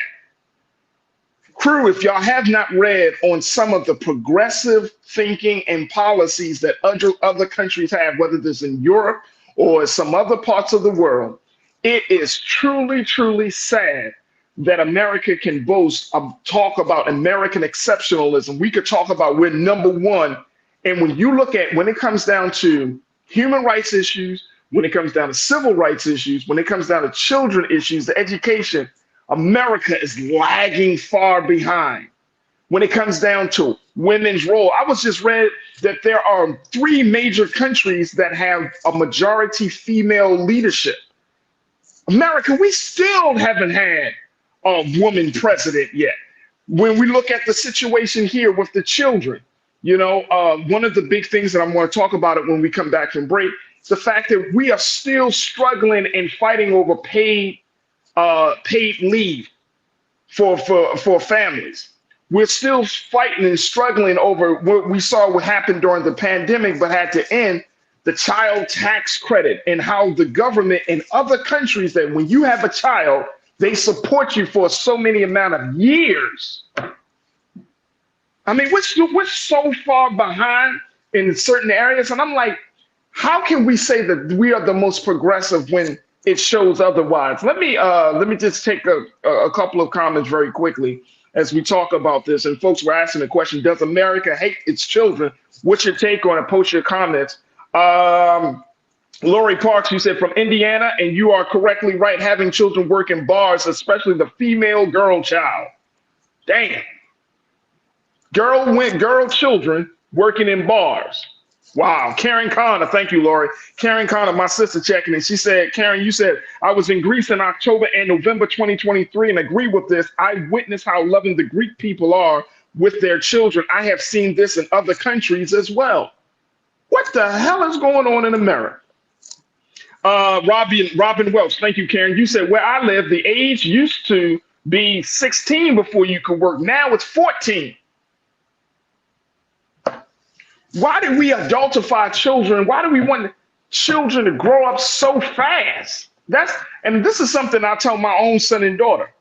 Crew, if y'all have not read on some of the progressive thinking and policies that other countries have, whether it's in Europe or some other parts of the world, it is truly, truly sad that America can boast talk about American exceptionalism. We could talk about we're number one. And when you look at, when it comes down to human rights issues, when it comes down to civil rights issues, when it comes down to children issues, the education, America is lagging far behind. When it comes down to women's role, I was just read that there are 3 major countries that have a majority female leadership. America, we still haven't had a woman president yet. When we look at the situation here with the children, one of the big things that I'm going to talk about it when we come back from break, is the fact that we are still struggling and fighting over paid leave for families. We're still fighting and struggling over what we saw what happened during the pandemic, but had to end, the child tax credit, and how the government in other countries, that when you have a child, they support you for so many amount of years. I mean, we're so far behind in certain areas. And I'm like, how can we say that we are the most progressive when it shows otherwise? Let me just take a couple of comments very quickly as we talk about this. And folks were asking the question, does America hate its children? What's your take on it? Post your comments. Lori Parks, you said from Indiana, and you are correctly right, having children work in bars, especially the female girl child. Damn. Girl children working in bars. Wow. Karen Connor, thank you, Lori. Karen Connor, my sister, checking in. She said, Karen, you said, I was in Greece in October and November 2023 and agree with this. I witnessed how loving the Greek people are with their children. I have seen this in other countries as well. What the hell is going on in America? Robin Welch, thank you, Karen. You said where I live, the age used to be 16 before you could work. Now it's 14. Why do we adultify children? Why do we want children to grow up so fast? And this is something I tell my own son and daughter.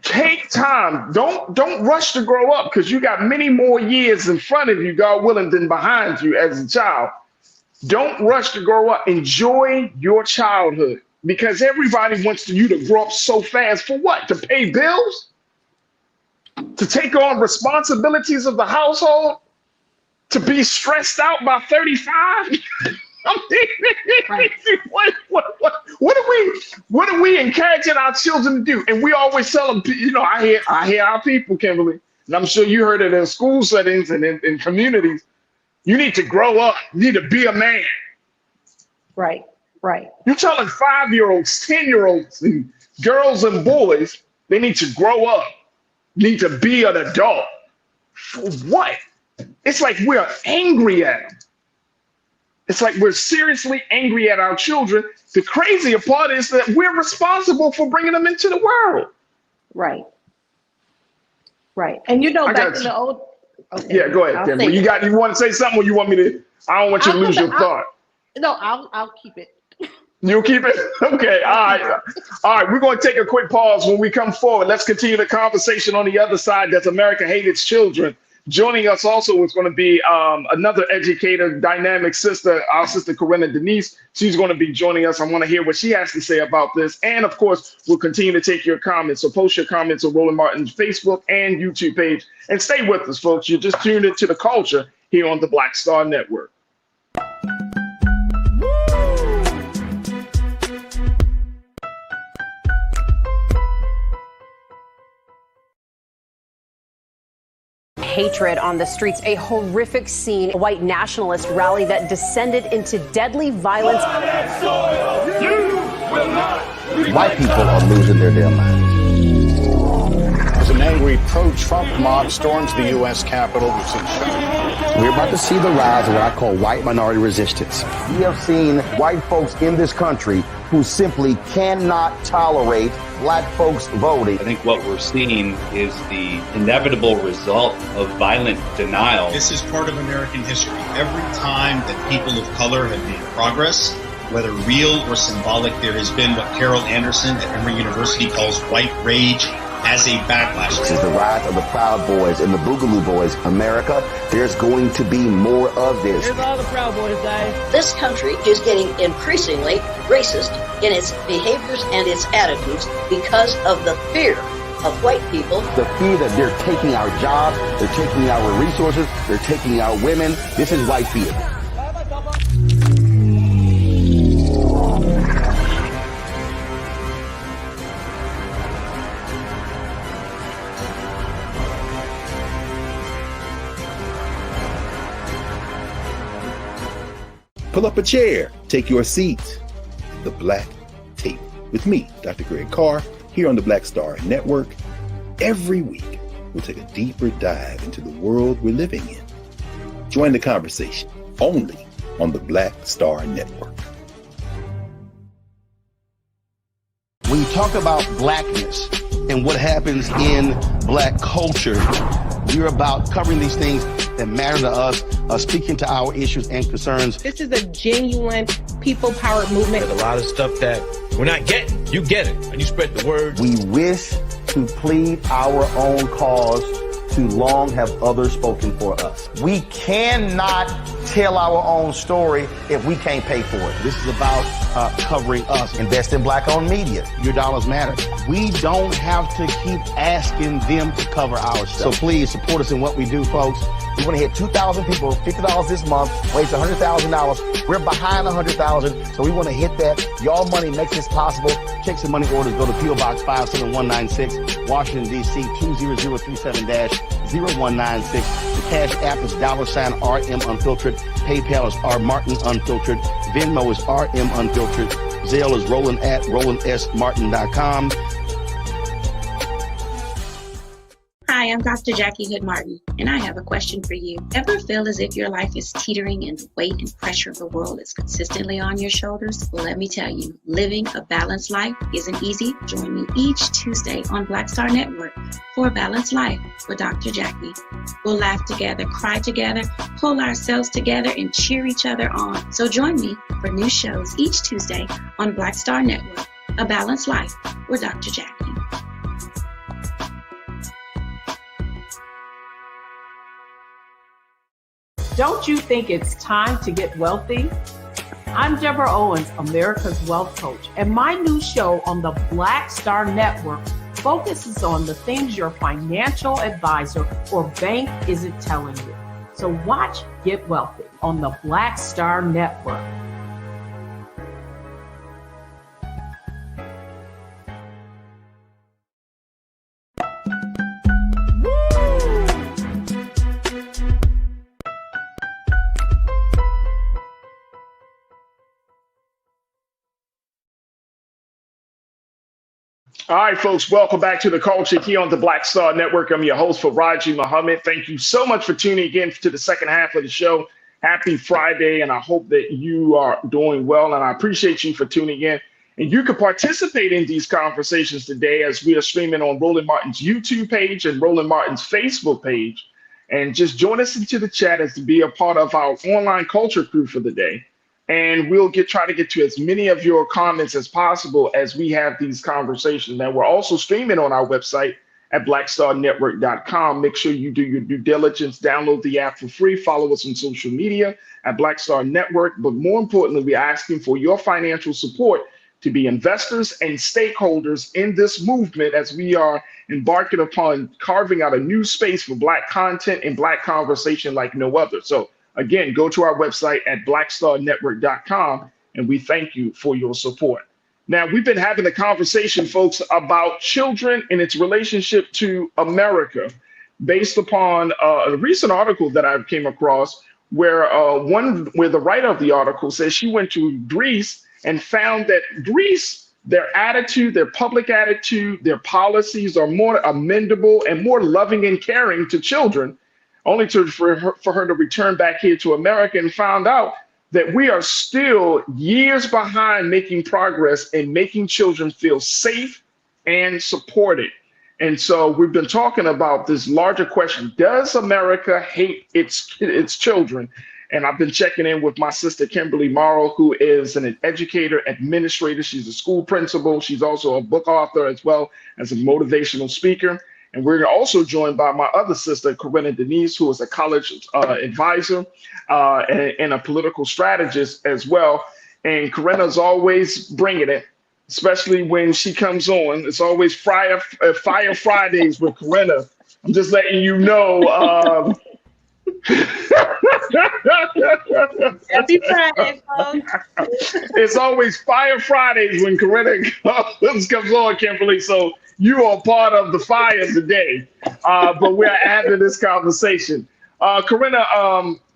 Take time. Don't rush to grow up, because you got many more years in front of you, God willing, than behind you as a child. Don't rush to grow up. Enjoy your childhood, because everybody wants you to grow up so fast. For what? To pay bills? To take on responsibilities of the household? To be stressed out by 35? Right. What are we encouraging our children to do? And we always tell them, I hear our people, Kimberly, and I'm sure you heard it in school settings and in communities. You need to grow up. You need to be a man. Right. You're telling 5-year-olds, 10-year-olds, and girls and boys, they need to grow up, need to be an adult. For what? It's like we're angry at them. It's like we're seriously angry at our children. The crazier part is that we're responsible for bringing them into the world. Right. And back in the old. Okay, yeah, go ahead, Kimberly. You want to say something, or you want me to? I don't want you to lose your thought. No, I'll keep it. You'll keep it? Okay. All right. We're going to take a quick pause. When we come forward, let's continue the conversation on the other side. Does America hate its children? Joining us also is going to be another educator, dynamic sister, our sister Corinna Denise. She's going to be joining us. I want to hear what she has to say about this. And of course, we'll continue to take your comments. So post your comments on Roland Martin's Facebook and YouTube page. And stay with us, folks. You just tuned into The Culture here on the Black Star Network. Hatred on the streets, a horrific scene, a white nationalist rally that descended into deadly violence. White people are losing their damn minds. As an angry pro-Trump mob storms the U.S. Capitol, we've seen shootings. We're about to see the rise of what I call white minority resistance. We have seen white folks in this country who simply cannot tolerate black folks voting. I think what we're seeing is the inevitable result of violent denial. This is part of American history. Every time that people of color have made progress, whether real or symbolic, there has been what Carol Anderson at Emory University calls white rage as a backlash. This is the rise of the Proud Boys and the Boogaloo Boys. America, there's going to be more of this. Here's all the Proud Boys, guys. This country is getting increasingly racist in its behaviors and its attitudes because of the fear of white people. The fear that they're taking our jobs, they're taking our resources, they're taking our women. This is white fear. Pull up a chair, take your seat. The Black Tape with me, Dr. Greg Carr, here on the Black Star Network. Every week, we'll take a deeper dive into the world we're living in. Join the conversation only on the Black Star Network. When you talk about blackness and what happens in black culture, we're about covering these things that matter to us, speaking to our issues and concerns. This is a genuine people-powered movement. There's a lot of stuff that we're not getting. You get it, and you spread the word. We wish to plead our own cause. Too long have others spoken for us. We cannot tell our own story if we can't pay for it. This is about covering us. Invest in black-owned media. Your dollars matter. We don't have to keep asking them to cover our stuff. So please support us in what we do, folks. We want to hit 2,000 people, $50 this month, waste $100,000. We're behind 100,000, so we want to hit that. Y'all money makes this possible. Checks and money orders go to P.O. Box 57196, Washington, D.C. 20037-0196. The Cash App is $RM Unfiltered. PayPal is R Martin Unfiltered. Venmo is RM Unfiltered. Zelle is Roland at RolandSMartin.com. Hi, I'm Dr. Jackie Hood Martin, and I have a question for you. Ever feel as if your life is teetering and the weight and pressure of the world is consistently on your shoulders? Well, let me tell you, living a balanced life isn't easy. Join me each Tuesday on Black Star Network for a Balanced Life with Dr. Jackie. We'll laugh together, cry together, pull ourselves together, and cheer each other on. So join me for new shows each Tuesday on Black Star Network, A Balanced Life with Dr. Jackie. Don't you think it's time to get wealthy? I'm Deborah Owens, America's Wealth Coach, and my new show on the Black Star Network focuses on the things your financial advisor or bank isn't telling you. So watch Get Wealthy on the Black Star Network. All right, folks, welcome back to the culture here on the Black Star Network. I'm your host, Farajii Muhammad. Thank you so much for tuning in to the second half of the show. Happy Friday, and I hope that you are doing well, and I appreciate you for tuning in. And you can participate in these conversations today as we are streaming on Roland Martin's YouTube page and Roland Martin's Facebook page. And just join us into the chat as to be a part of our online culture crew for the day. And we'll try to get to as many of your comments as possible as we have these conversations. Now, we're also streaming on our website at blackstarnetwork.com. Make sure you do your due diligence, download the app for free, follow us on social media at Black Star Network. But more importantly, we're asking for your financial support to be investors and stakeholders in this movement as we are embarking upon carving out a new space for Black content and Black conversation like no other. So again, go to our website at blackstarnetwork.com, and we thank you for your support. Now, we've been having a conversation, folks, about children and its relationship to America based upon a recent article that I came across where the writer of the article says she went to Greece and found that Greece, their attitude, their public attitude, their policies are more amendable and more loving and caring to children, only for her to return back here to America and found out that we are still years behind making progress in making children feel safe and supported. And so we've been talking about this larger question: does America hate its children? And I've been checking in with my sister, Kimberly Morrow, who is an educator, administrator. She's a school principal. She's also a book author as well as a motivational speaker. And we're also joined by my other sister, Corinna Denise, who is a college advisor and a political strategist as well. And Corinna's always bringing it, especially when she comes on. It's always Fire Fridays with Corinna. I'm just letting you know. Happy Friday, folks. It's always Fire Fridays when Corinna comes on, Kimberly. So you are part of the fire today, but we're having this conversation. Corinna,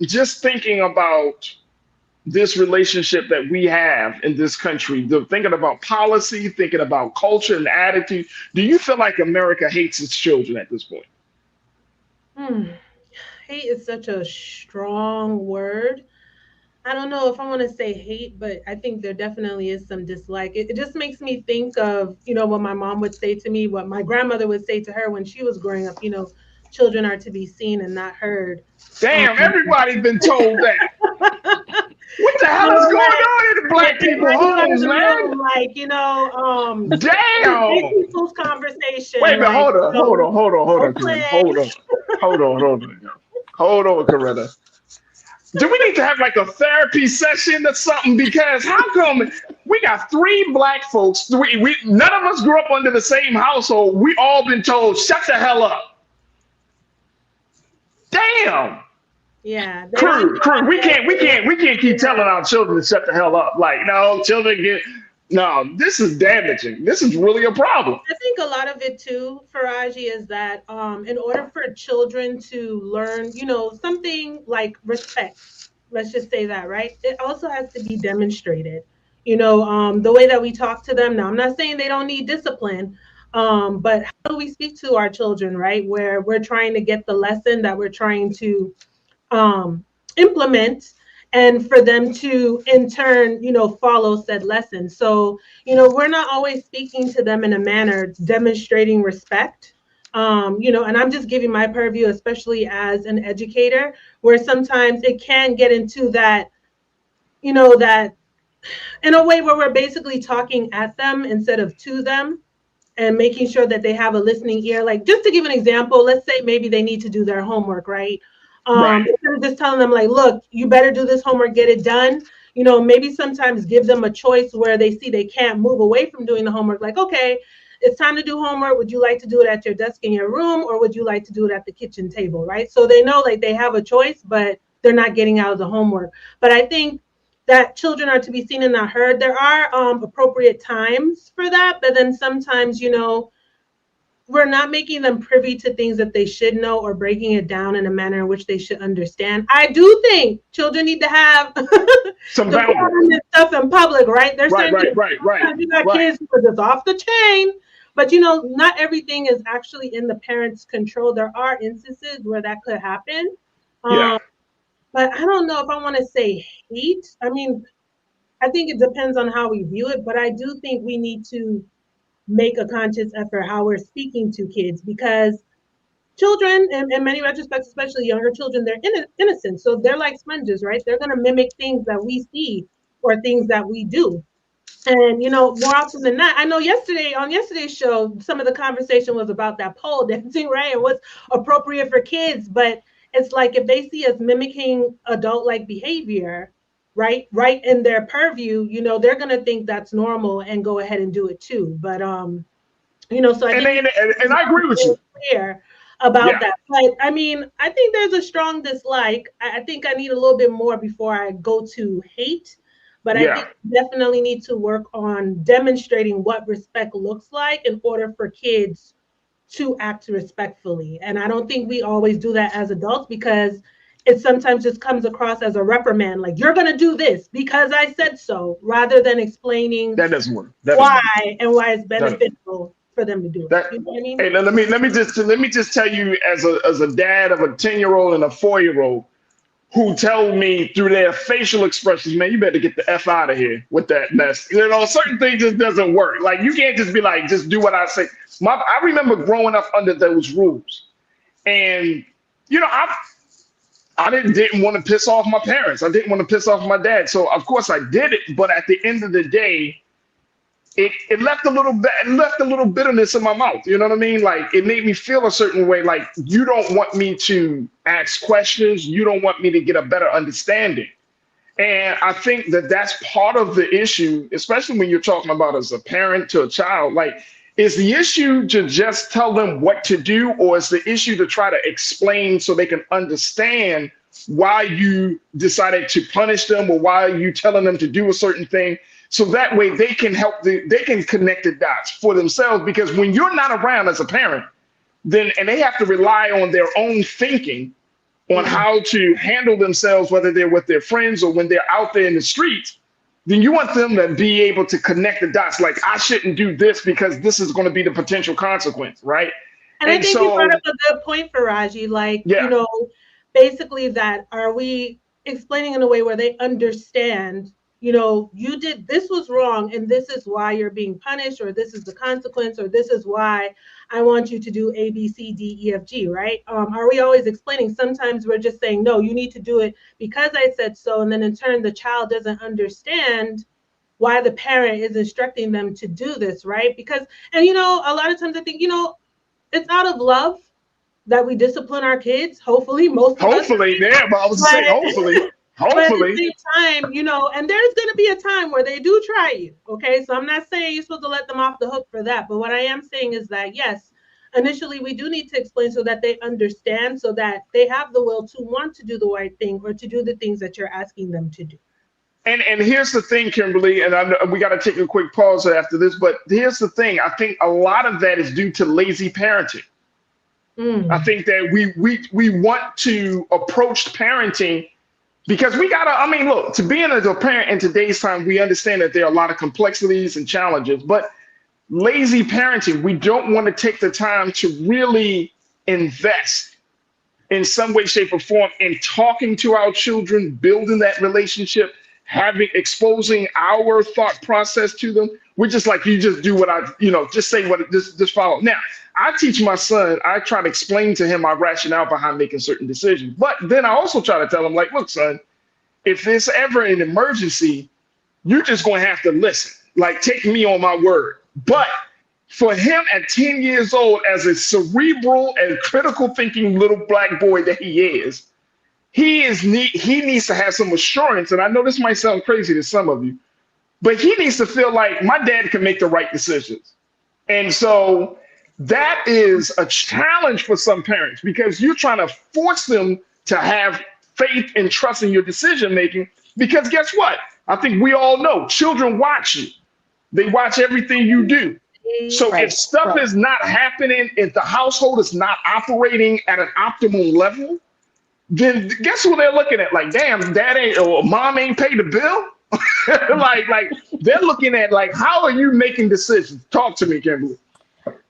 just thinking about this relationship that we have in this country, thinking about policy, thinking about culture and attitude, do you feel like America hates its children at this point? Hate is such a strong word. I don't know if I want to say hate, but I think there definitely is some dislike. It just makes me think of, what my mom would say to me, what my grandmother would say to her when she was growing up, children are to be seen and not heard. Damn, everybody's been told that. What the hell is going on in the Black people homes, man? Damn. People's conversation. Wait a minute, hold on, Corinna. Do we need to have like a therapy session or something? Because how come we got 3 Black folks, none of us grew up under the same household. We all been told, shut the hell up. Damn. Yeah. Crew, we can't keep telling our children to shut the hell up. Like, no, this is damaging. This is really a problem. I think a lot of it too, Farajii, is that in order for children to learn, something like respect, let's just say that, right? It also has to be demonstrated. The way that we talk to them. Now, I'm not saying they don't need discipline, But how do we speak to our children, right? Where we're trying to get the lesson that we're trying to implement, and for them to in turn, follow said lesson. So, we're not always speaking to them in a manner demonstrating respect. And I'm just giving my purview, especially as an educator, where sometimes it can get into that, that in a way where we're basically talking at them instead of to them, and making sure that they have a listening ear. Like, just to give an example, let's say maybe they need to do their homework, right? Instead of just telling them like, look, you better do this homework, get it done. Maybe sometimes give them a choice where they see they can't move away from doing the homework. Like, okay, it's time to do homework. Would you like to do it at your desk in your room, or would you like to do it at the kitchen table, right? So they know like they have a choice, but they're not getting out of the homework. But I think that children are to be seen and not heard. There are appropriate times for that, but then sometimes, we're not making them privy to things that they should know, or breaking it down in a manner in which they should understand. I do think children need to have some boundaries stuff in public, right? There's right. You got kids who are just off the chain, but not everything is actually in the parents' control. There are instances where that could happen. But I don't know if I want to say hate. I mean, I think it depends on how we view it, but I do think we need to make a conscious effort how we're speaking to kids, because children, in many retrospects, especially younger children, they're innocent. So they're like sponges, right? They're going to mimic things that we see or things that we do. And, more often than not, I know on yesterday's show, some of the conversation was about that pole dancing, right? And what's appropriate for kids. But it's like, if they see us mimicking adult-like behavior, right in their purview, they're going to think that's normal and go ahead and do it too. But, so I think and I agree with you about that. But I mean, I think there's a strong dislike. I think I need a little bit more before I go to hate. But I think we definitely need to work on demonstrating what respect looks like in order for kids to act respectfully. And I don't think we always do that as adults, because it sometimes just comes across as a reprimand, like, you're going to do this because I said so, rather than explaining that doesn't work. Why it's beneficial for them to do it. You know what I mean? Hey, let me just tell you, as a dad of a 10-year-old and a 4-year-old, who tell me through their facial expressions, man, you better get the F out of here with that mess. Certain things just doesn't work. Like, you can't just be like, just do what I say. I remember growing up under those rules. And, I didn't want to piss off my parents. I didn't want to piss off my dad. So, of course, I did it. But at the end of the day, it left a little bitterness in my mouth. You know what I mean? Like, it made me feel a certain way. Like, you don't want me to ask questions. You don't want me to get a better understanding. And I think that that's part of the issue, especially when you're talking about as a parent to a child. Like, is the issue to just tell them what to do, or is the issue to try to explain so they can understand why you decided to punish them, or why are you telling them to do a certain thing? So that way they can they can connect the dots for themselves. Because when you're not around as a parent, and they have to rely on their own thinking on how to handle themselves, whether they're with their friends or when they're out there in the streets, then you want them to be able to connect the dots. Like, I shouldn't do this because this is going to be the potential consequence, right? And I think you brought up a good point, Farajii. Like, basically that, are we explaining in a way where they understand, you did, this was wrong, and this is why you're being punished, or this is the consequence, or this is why I want you to do A, B, C, D, E, F, G, right? Are we always explaining? Sometimes we're just saying, no, you need to do it because I said so. And then in turn, the child doesn't understand why the parent is instructing them to do this, right? Because, and a lot of times I think, it's out of love that we discipline our kids. Hopefully, most of us. Hopefully, yeah, but I was saying hopefully. But at the same time, and there's going to be a time where they do try you. Okay. So I'm not saying you're supposed to let them off the hook for that. But what I am saying is that, yes, initially we do need to explain so that they understand, so that they have the will to want to do the right thing, or to do the things that you're asking them to do. And here's the thing, Kimberly, and we got to take a quick pause after this. But here's the thing. I think a lot of that is due to lazy parenting. I think that we want to approach parenting, because we gotta, look, to being as a parent in today's time, we understand that there are a lot of complexities and challenges, but lazy parenting. We don't want to take the time to really invest in some way, shape, or form in talking to our children, building that relationship, exposing our thought process to them. We're just like, you just do what just say what, just follow. Now, I teach my son, I try to explain to him my rationale behind making certain decisions. But then I also try to tell him, like, look, son, if there's ever an emergency, you're just going to have to listen. Like, take me on my word. But for him at 10 years old, as a cerebral and critical thinking little black boy that he is, he needs to have some assurance. And I know this might sound crazy to some of you, but he needs to feel like my dad can make the right decisions. And so that is a challenge for some parents, because you're trying to force them to have faith and trust in your decision making. Because guess what? I think we all know children watch you. They watch everything you do. So if stuff is not happening, if the household is not operating at an optimal level, then guess what they're looking at? Like, damn, dad ain't or mom ain't paid the bill. like they're looking at, like, how are you making decisions? Talk to me, Kimberly.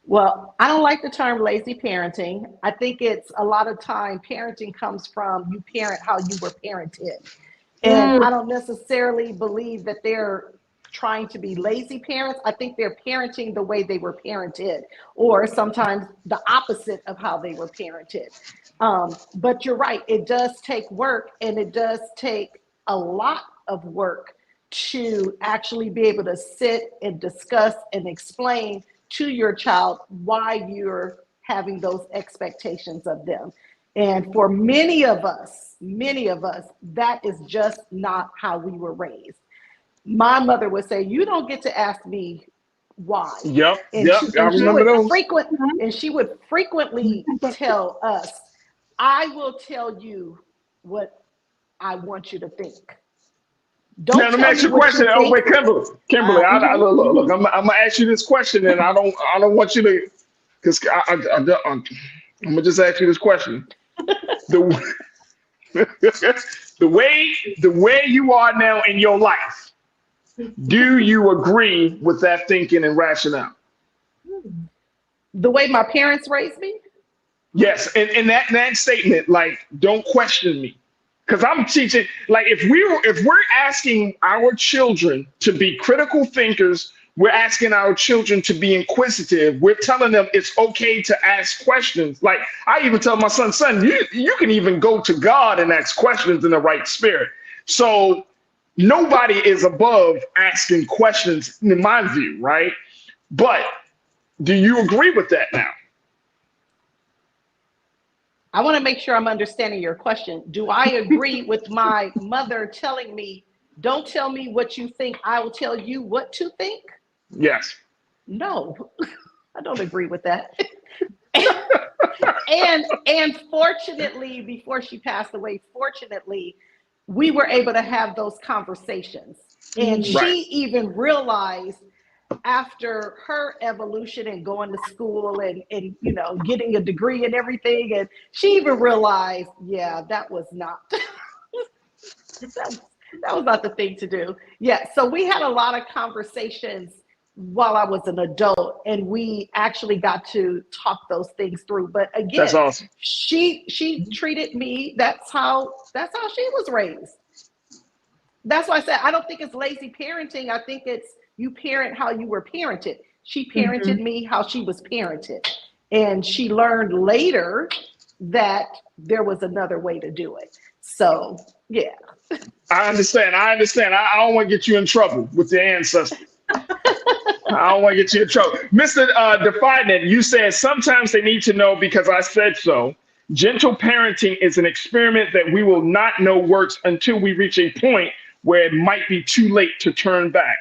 Well, I don't like the term lazy parenting. I think it's a lot of time parenting comes from you parent how you were parented. And I don't necessarily believe that they're trying to be lazy parents. I think they're parenting the way they were parented, or sometimes the opposite of how they were parented. But you're right, it does take work, and it does take a lot of work to actually be able to sit and discuss and explain to your child why you're having those expectations of them. And for many of us, that is just not how we were raised. My mother would say, you don't get to ask me why. Yep. And I remember those. She would frequently tell us, I will tell you what I want you to think. Don't now, let me ask you a question. Oh, wait, Kimberly, look, I'm gonna ask you this question, and I don't want you to, because I'm gonna just ask you this question. The way you are now in your life, do you agree with that thinking and rationale? The way my parents raised me? Yes, and that statement, like, don't question me. Because I'm teaching, like, if we're asking our children to be critical thinkers, we're asking our children to be inquisitive. We're telling them it's okay to ask questions. Like, I even tell my son, you can even go to God and ask questions in the right spirit. So nobody is above asking questions, in my view, right? But do you agree with that now? I want to make sure I'm understanding your question. Do I agree with my mother telling me, don't tell me what you think, I will tell you what to think? Yes. No, I don't agree with that. and fortunately, before she passed away, we were able to have those conversations. And she even realized, after her evolution and going to school and getting a degree and everything, and she even realized, that was not that was not the thing to do. So we had a lot of conversations while I was an adult, and we actually got to talk those things through. But again, that's awesome. She treated me, that's how she was raised. That's why I said I don't think it's lazy parenting. I think it's you parent how you were parented. She parented me how she was parented. And she learned later that there was another way to do it. So, yeah. I understand. I don't want to get you in trouble with your ancestors. I don't want to get you in trouble. Mr. Define, you said sometimes they need to know because I said so. Gentle parenting is an experiment that we will not know works until we reach a point where it might be too late to turn back.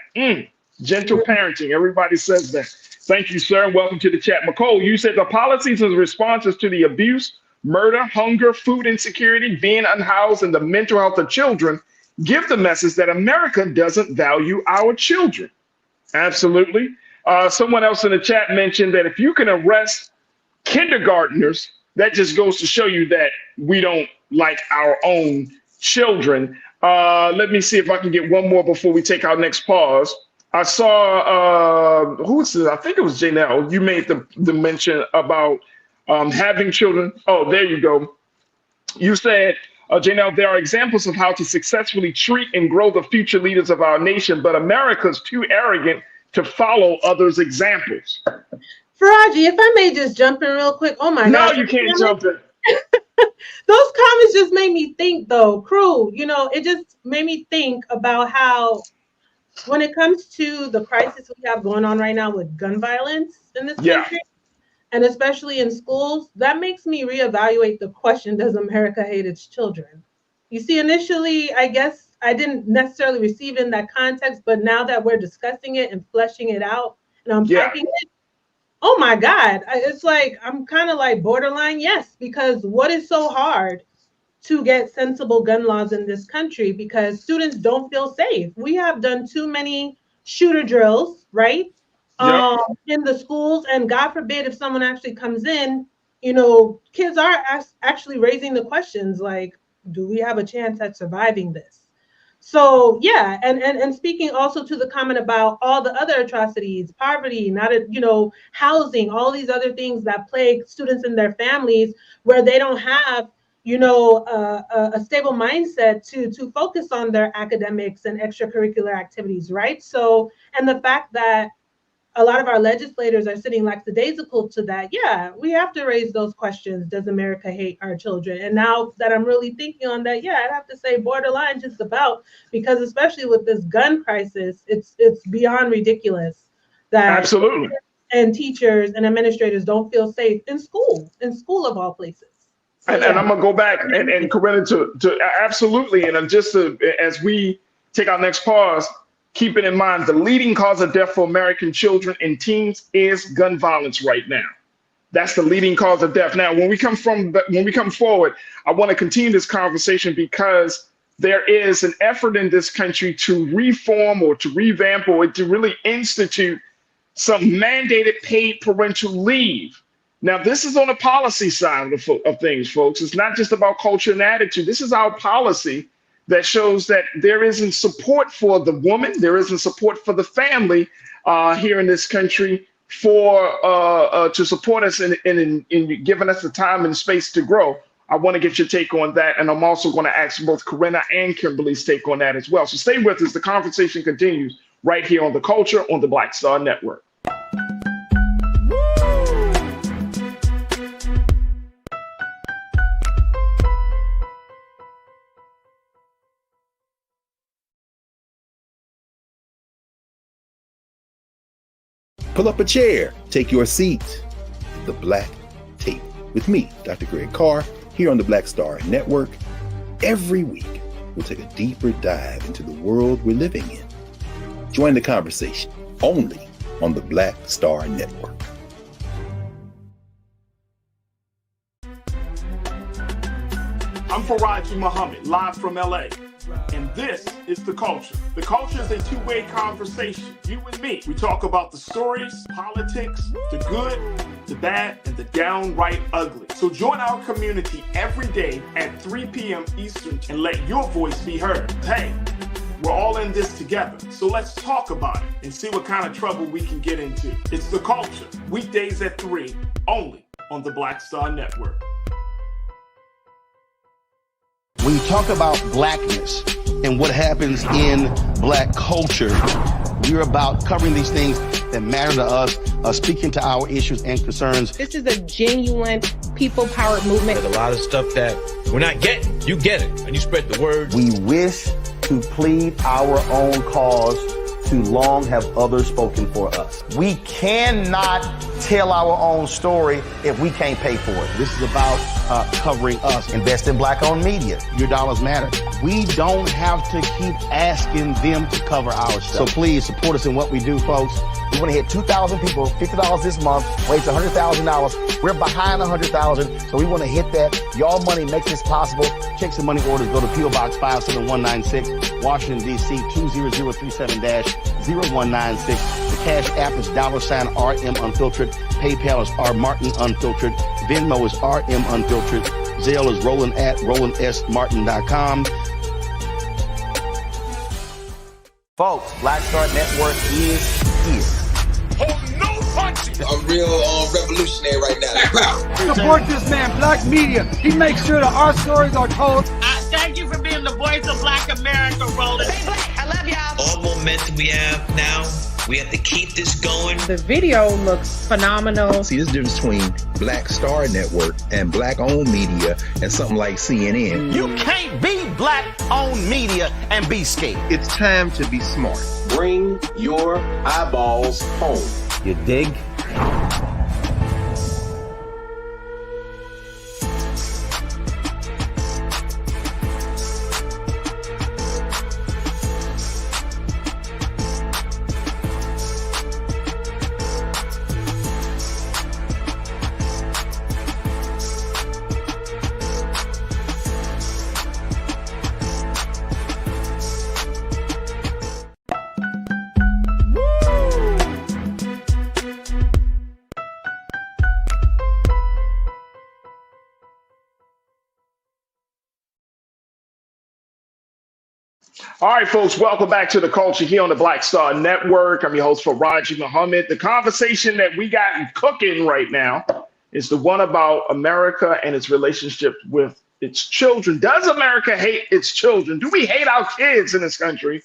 Gentle parenting. Everybody says that. Thank you, sir. Welcome to the chat. McCole, you said the policies and responses to the abuse, murder, hunger, food insecurity, being unhoused, and the mental health of children give the message that America doesn't value our children. Absolutely. Someone else in the chat mentioned that if you can arrest kindergartners, that just goes to show you that we don't like our own children. Let me see if I can get one more before we take our next pause. I saw who was it? I think it was Janelle. You made the mention about having children. Oh, there you go. You said, Janelle, there are examples of how to successfully treat and grow the future leaders of our nation, but America's too arrogant to follow others' examples. Farajii, if I may just jump in real quick. Oh my God. No, you can't jump in. Those comments just made me think, though, crew, it just made me think about how when it comes to the crisis we have going on right now with gun violence in this country, and especially in schools, that makes me reevaluate the question, does America hate its children? You see, initially, I guess I didn't necessarily receive it in that context, but now that we're discussing it and fleshing it out and unpacking it, oh my God, it's like, I'm kind of like borderline, yes, because what is so hard to get sensible gun laws in this country? Because students don't feel safe. We have done too many shooter drills, right? In the schools, and God forbid if someone actually comes in, kids are actually raising the questions like, do we have a chance at surviving this? So yeah, and speaking also to the comment about all the other atrocities, poverty, housing, all these other things that plague students and their families, where they don't have a stable mindset to focus on their academics and extracurricular activities, right? So, and the fact that a lot of our legislators are sitting lackadaisical to that. Yeah, we have to raise those questions. Does America hate our children? And now that I'm really thinking on that, yeah, I'd have to say borderline just about, because especially with this gun crisis, it's beyond ridiculous that absolutely and teachers and administrators don't feel safe in school of all places. So, and I'm gonna go back and Corinna to absolutely, and just as we take our next pause, keeping in mind the leading cause of death for American children and teens is gun violence right now. That's the leading cause of death. Now, when we come forward, I want to continue this conversation because there is an effort in this country to reform or to revamp or to really institute some mandated paid parental leave. Now, this is on the policy side of things, folks. It's not just about culture and attitude. This is our policy that shows that there isn't support for the woman, there isn't support for the family here in this country to support us in giving us the time and space to grow. I want to get your take on that, and I'm also going to ask both Corinna and Kimberly's take on that as well. So stay with us. The conversation continues right here on The Culture on the Black Star Network. Pull up a chair, take your seat. The Black Tape with me, Dr. Greg Carr, here on the Black Star Network. Every week, we'll take a deeper dive into the world we're living in. Join the conversation only on the Black Star Network. I'm Farajii Muhammad, live from LA. And this is The Culture. The Culture is a two-way conversation. You and me. We talk about the stories, politics, the good, the bad, and the downright ugly. So join our community every day at 3 p.m. Eastern and let your voice be heard. Hey, we're all in this together. So let's talk about it and see what kind of trouble we can get into. It's The Culture, weekdays at 3, only on the Black Star Network. When you talk about blackness and what happens in black culture, we're about covering these things that matter to us, speaking to our issues and concerns. This is a genuine people-powered movement. There's a lot of stuff that we're not getting. You get it, and you spread the word. We wish to plead our own cause. Too long have others spoken for us. We cannot tell our own story if we can't pay for it. This is about covering us. Invest in black-owned media. Your dollars matter. We don't have to keep asking them to cover our stuff. So please support us in what we do, folks. We want to hit 2,000 people, $50 this month, waits $100,000. We're behind 100,000, so we want to hit that. Y'all money makes this possible. Check some money orders. Go to P.O. Box 57196, Washington, D.C. 20037-0196. The Cash App is $RM Unfiltered. PayPal is R Martin Unfiltered. Venmo is RM Unfiltered. Zelle is Roland at RolandSMartin.com. Folks, Black Star Network is here. I'm real revolutionary right now. Support this man, Black Media. He makes sure that our stories are told. Thank you for being the voice of Black America, Roland. Stay black. I love y'all. All momentum we have now, we have to keep this going. The video looks phenomenal. See, there's a difference between Black Star Network and Black-owned media and something like CNN. You can't be Black-owned media and be scared. It's time to be smart. Bring your eyeballs home. You dig? All right, folks, welcome back to The Culture here on the Black Star Network. I'm your host, Farajii Muhammad. The conversation that we got cooking right now is the one about America and its relationship with its children. Does America hate its children? Do we hate our kids in this country?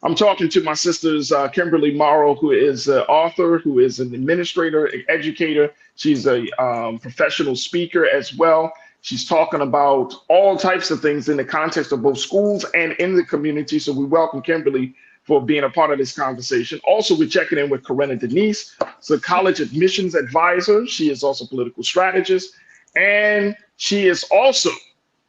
I'm talking to my sisters, Kimberly Morrow, who is an author, who is an administrator, educator. She's a professional speaker as well. She's talking about all types of things in the context of both schools and in the community. So we welcome Kimberly for being a part of this conversation. Also, we're checking in with Corinna Denise, a college admissions advisor. She is also a political strategist. And she is also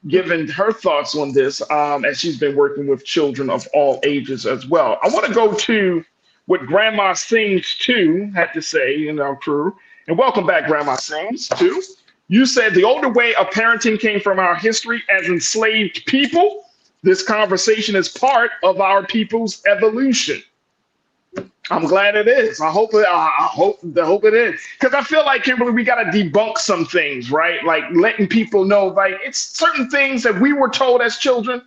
given her thoughts on this as she's been working with children of all ages as well. I want to go to what Grandma Sings 2 had to say in our crew. And welcome back, Grandma Sings 2. You said the older way of parenting came from our history as enslaved people. This conversation is part of our people's evolution. I'm glad it is. I hope it is. Because I feel like, Kimberly, we got to debunk some things, right? Like letting people know, like it's certain things that we were told as children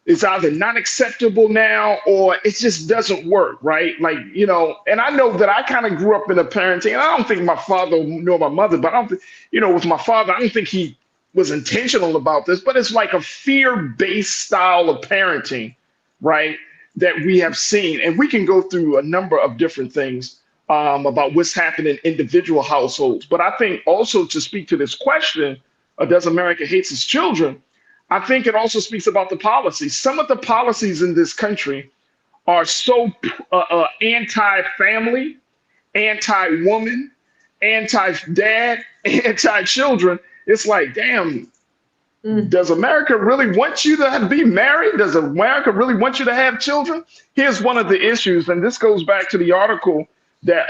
is either not acceptable now or it just doesn't work, right? Like, you know, and I know that I kind of grew up in a parenting, and I don't think my father nor my mother, but I don't think, you know, with my father, I don't think he was intentional about this, but it's like a fear-based style of parenting, right, that we have seen. And we can go through a number of different things about what's happening in individual households. But I think also to speak to this question, does America hate its children? I think it also speaks about the policies. Some of the policies in this country are so anti-family, anti-woman, anti-dad, anti-children. It's like, damn, does America really want you to be married? Does America really want you to have children? Here's one of the issues, and this goes back to the article that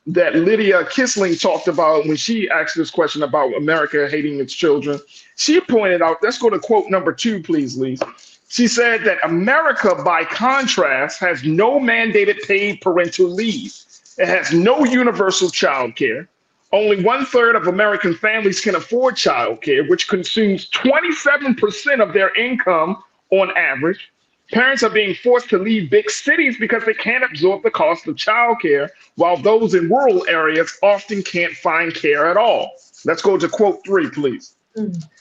that Lydia Kisling talked about when she asked this question about America hating its children. She pointed out, let's go to quote number 2, please, Lise. She said that America, by contrast, has no mandated paid parental leave. It has no universal child care. Only 1/3 of American families can afford child care, which consumes 27% of their income on average. Parents are being forced to leave big cities because they can't absorb the cost of childcare, while those in rural areas often can't find care at all. Let's go to quote 3, please.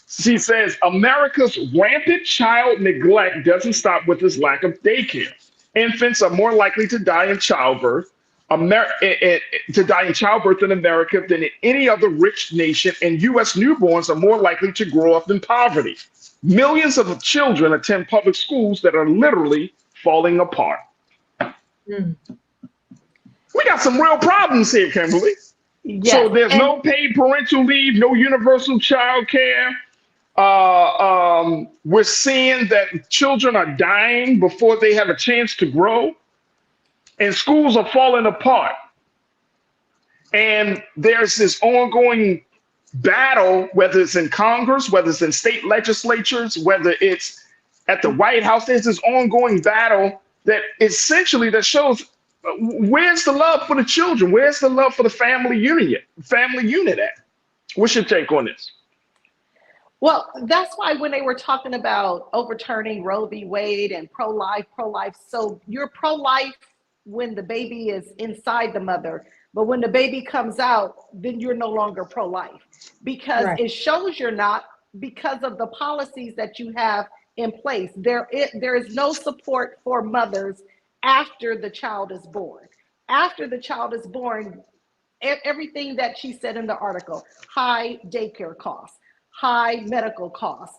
She says, America's rampant child neglect doesn't stop with this lack of daycare. Infants are more likely to die in childbirth, in America than in any other rich nation, and U.S. newborns are more likely to grow up in poverty. Millions of children attend public schools that are literally falling apart. We got some real problems here, Kimberly. Yes. So there's no paid parental leave, no universal child care. We're seeing that children are dying before they have a chance to grow, and schools are falling apart. And there's this ongoing battle, whether it's in Congress, whether it's in state legislatures, whether it's at the White House. There's this ongoing battle that essentially that shows where's the love for the children? Where's the love for the family unit at? What's your take on this? Well, that's why when they were talking about overturning Roe v. Wade and pro-life, so you're pro-life when the baby is inside the mother, but when the baby comes out, then you're no longer pro-life, because Right. it shows you're not, because of the policies that you have in place. There is no support for mothers after the child is born. After the child is born, everything that she said in the article, high daycare costs, high medical costs.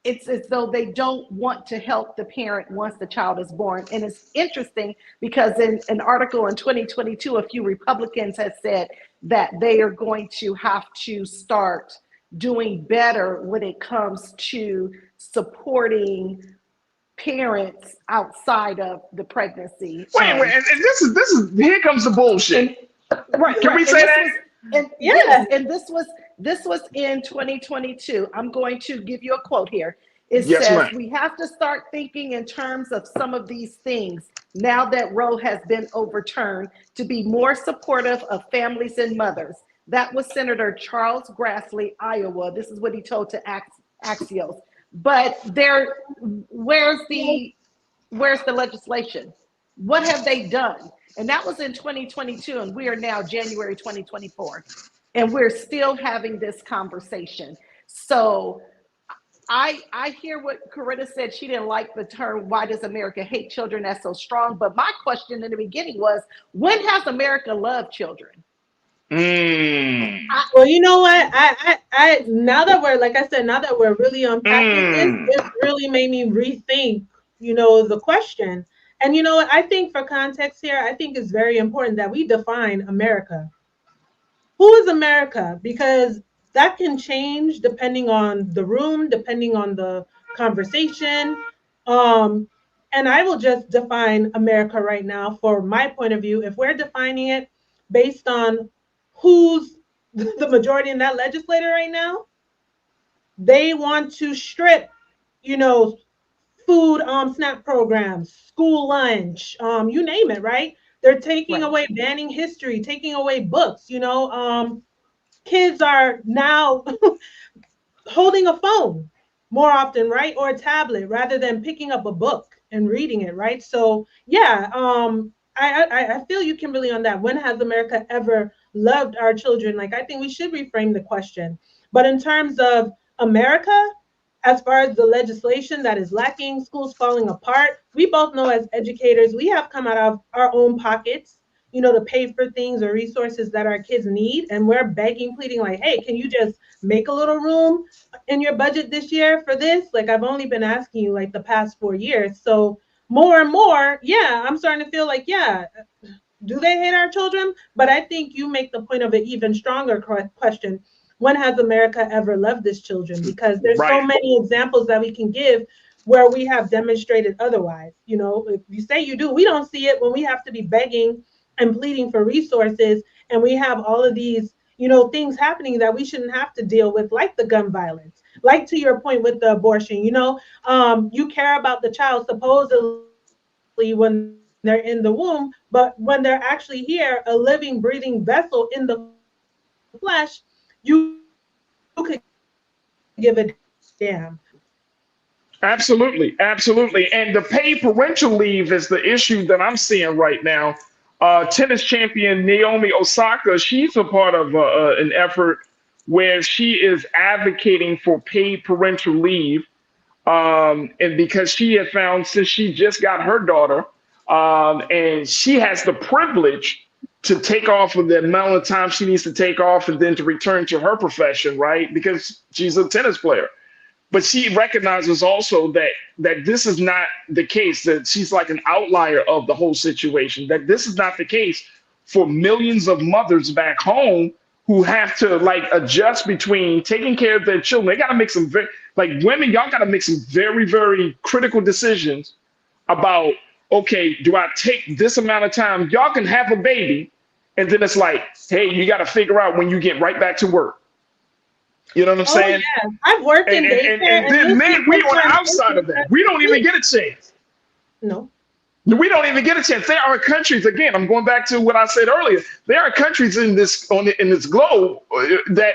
It's as though they don't want to help the parent once the child is born. And it's interesting because in an article in 2022, a few Republicans had said that they are going to have to start doing better when it comes to supporting parents outside of the pregnancy. Wait, and this is here comes the bullshit. Right. Can we say that? Yes, and this was in 2022. I'm going to give you a quote here. It Yes, says, ma'am. we have to start thinking in terms of some of these things now that Roe has been overturned, to be more supportive of families and mothers. That was Senator Charles Grassley, Iowa. This is what he told to Axios. But where's the legislation? What have they done? And that was in 2022, and we are now January 2024, and we're still having this conversation. So I hear what Coretta said. She didn't like the term, why does America hate children? That's so strong. But my question in the beginning was, when has America loved children? Well, you know what? I now that we're, like I said, now that we're really unpacking this, it really made me rethink, the question. And you know what? I think for context here, I think it's very important that we define America. Who is America? Because that can change depending on the room, depending on the conversation. And I will just define America right now for my point of view. If we're defining it based on who's the majority in that legislature right now, they want to strip, food SNAP programs, school lunch, you name it, right? They're taking away, banning history, taking away books, kids are now holding a phone more often, right? Or a tablet rather than picking up a book and reading it, right? So yeah, I feel you, Kimberly, on that. When has America ever loved our children? Like, I think we should reframe the question. But in terms of America, as far as the legislation that is lacking, schools falling apart, we both know as educators, we have come out of our own pockets, to pay for things or resources that our kids need. And we're begging, pleading like, hey, can you just make a little room in your budget this year for this? Like, I've only been asking you like the past 4 years. So more and more, yeah, I'm starting to feel like, yeah, do they hate our children? But I think you make the point of an even stronger question. When has America ever loved its children? Because there's so many examples that we can give where we have demonstrated otherwise. If you say you do, we don't see it when we have to be begging and pleading for resources, and we have all of these, things happening that we shouldn't have to deal with, like the gun violence, like to your point with the abortion. You care about the child supposedly when they're in the womb, but when they're actually here, a living, breathing vessel in the flesh, you could give a damn. Absolutely. And the paid parental leave is the issue that I'm seeing right now. Tennis champion Naomi Osaka, she's a part of an effort where she is advocating for paid parental leave. And because she had found, since she just got her daughter, and she has the privilege to take off of the amount of time she needs to take off and then to return to her profession, right? Because she's a tennis player. But she recognizes also that this is not the case, that she's like an outlier of the whole situation, that this is not the case for millions of mothers back home who have to like adjust between taking care of their children. They got to make some women, y'all got to make some very, very critical decisions about, okay, do I take this amount of time? Y'all can have a baby. And then it's like, hey, you got to figure out when you get right back to work. You know what I'm saying? Yeah. I've worked in daycare. And then men, we on the outside of that. We don't even get a chance. No. We don't even get a chance. There are countries, again, I'm going back to what I said earlier. There are countries in this globe that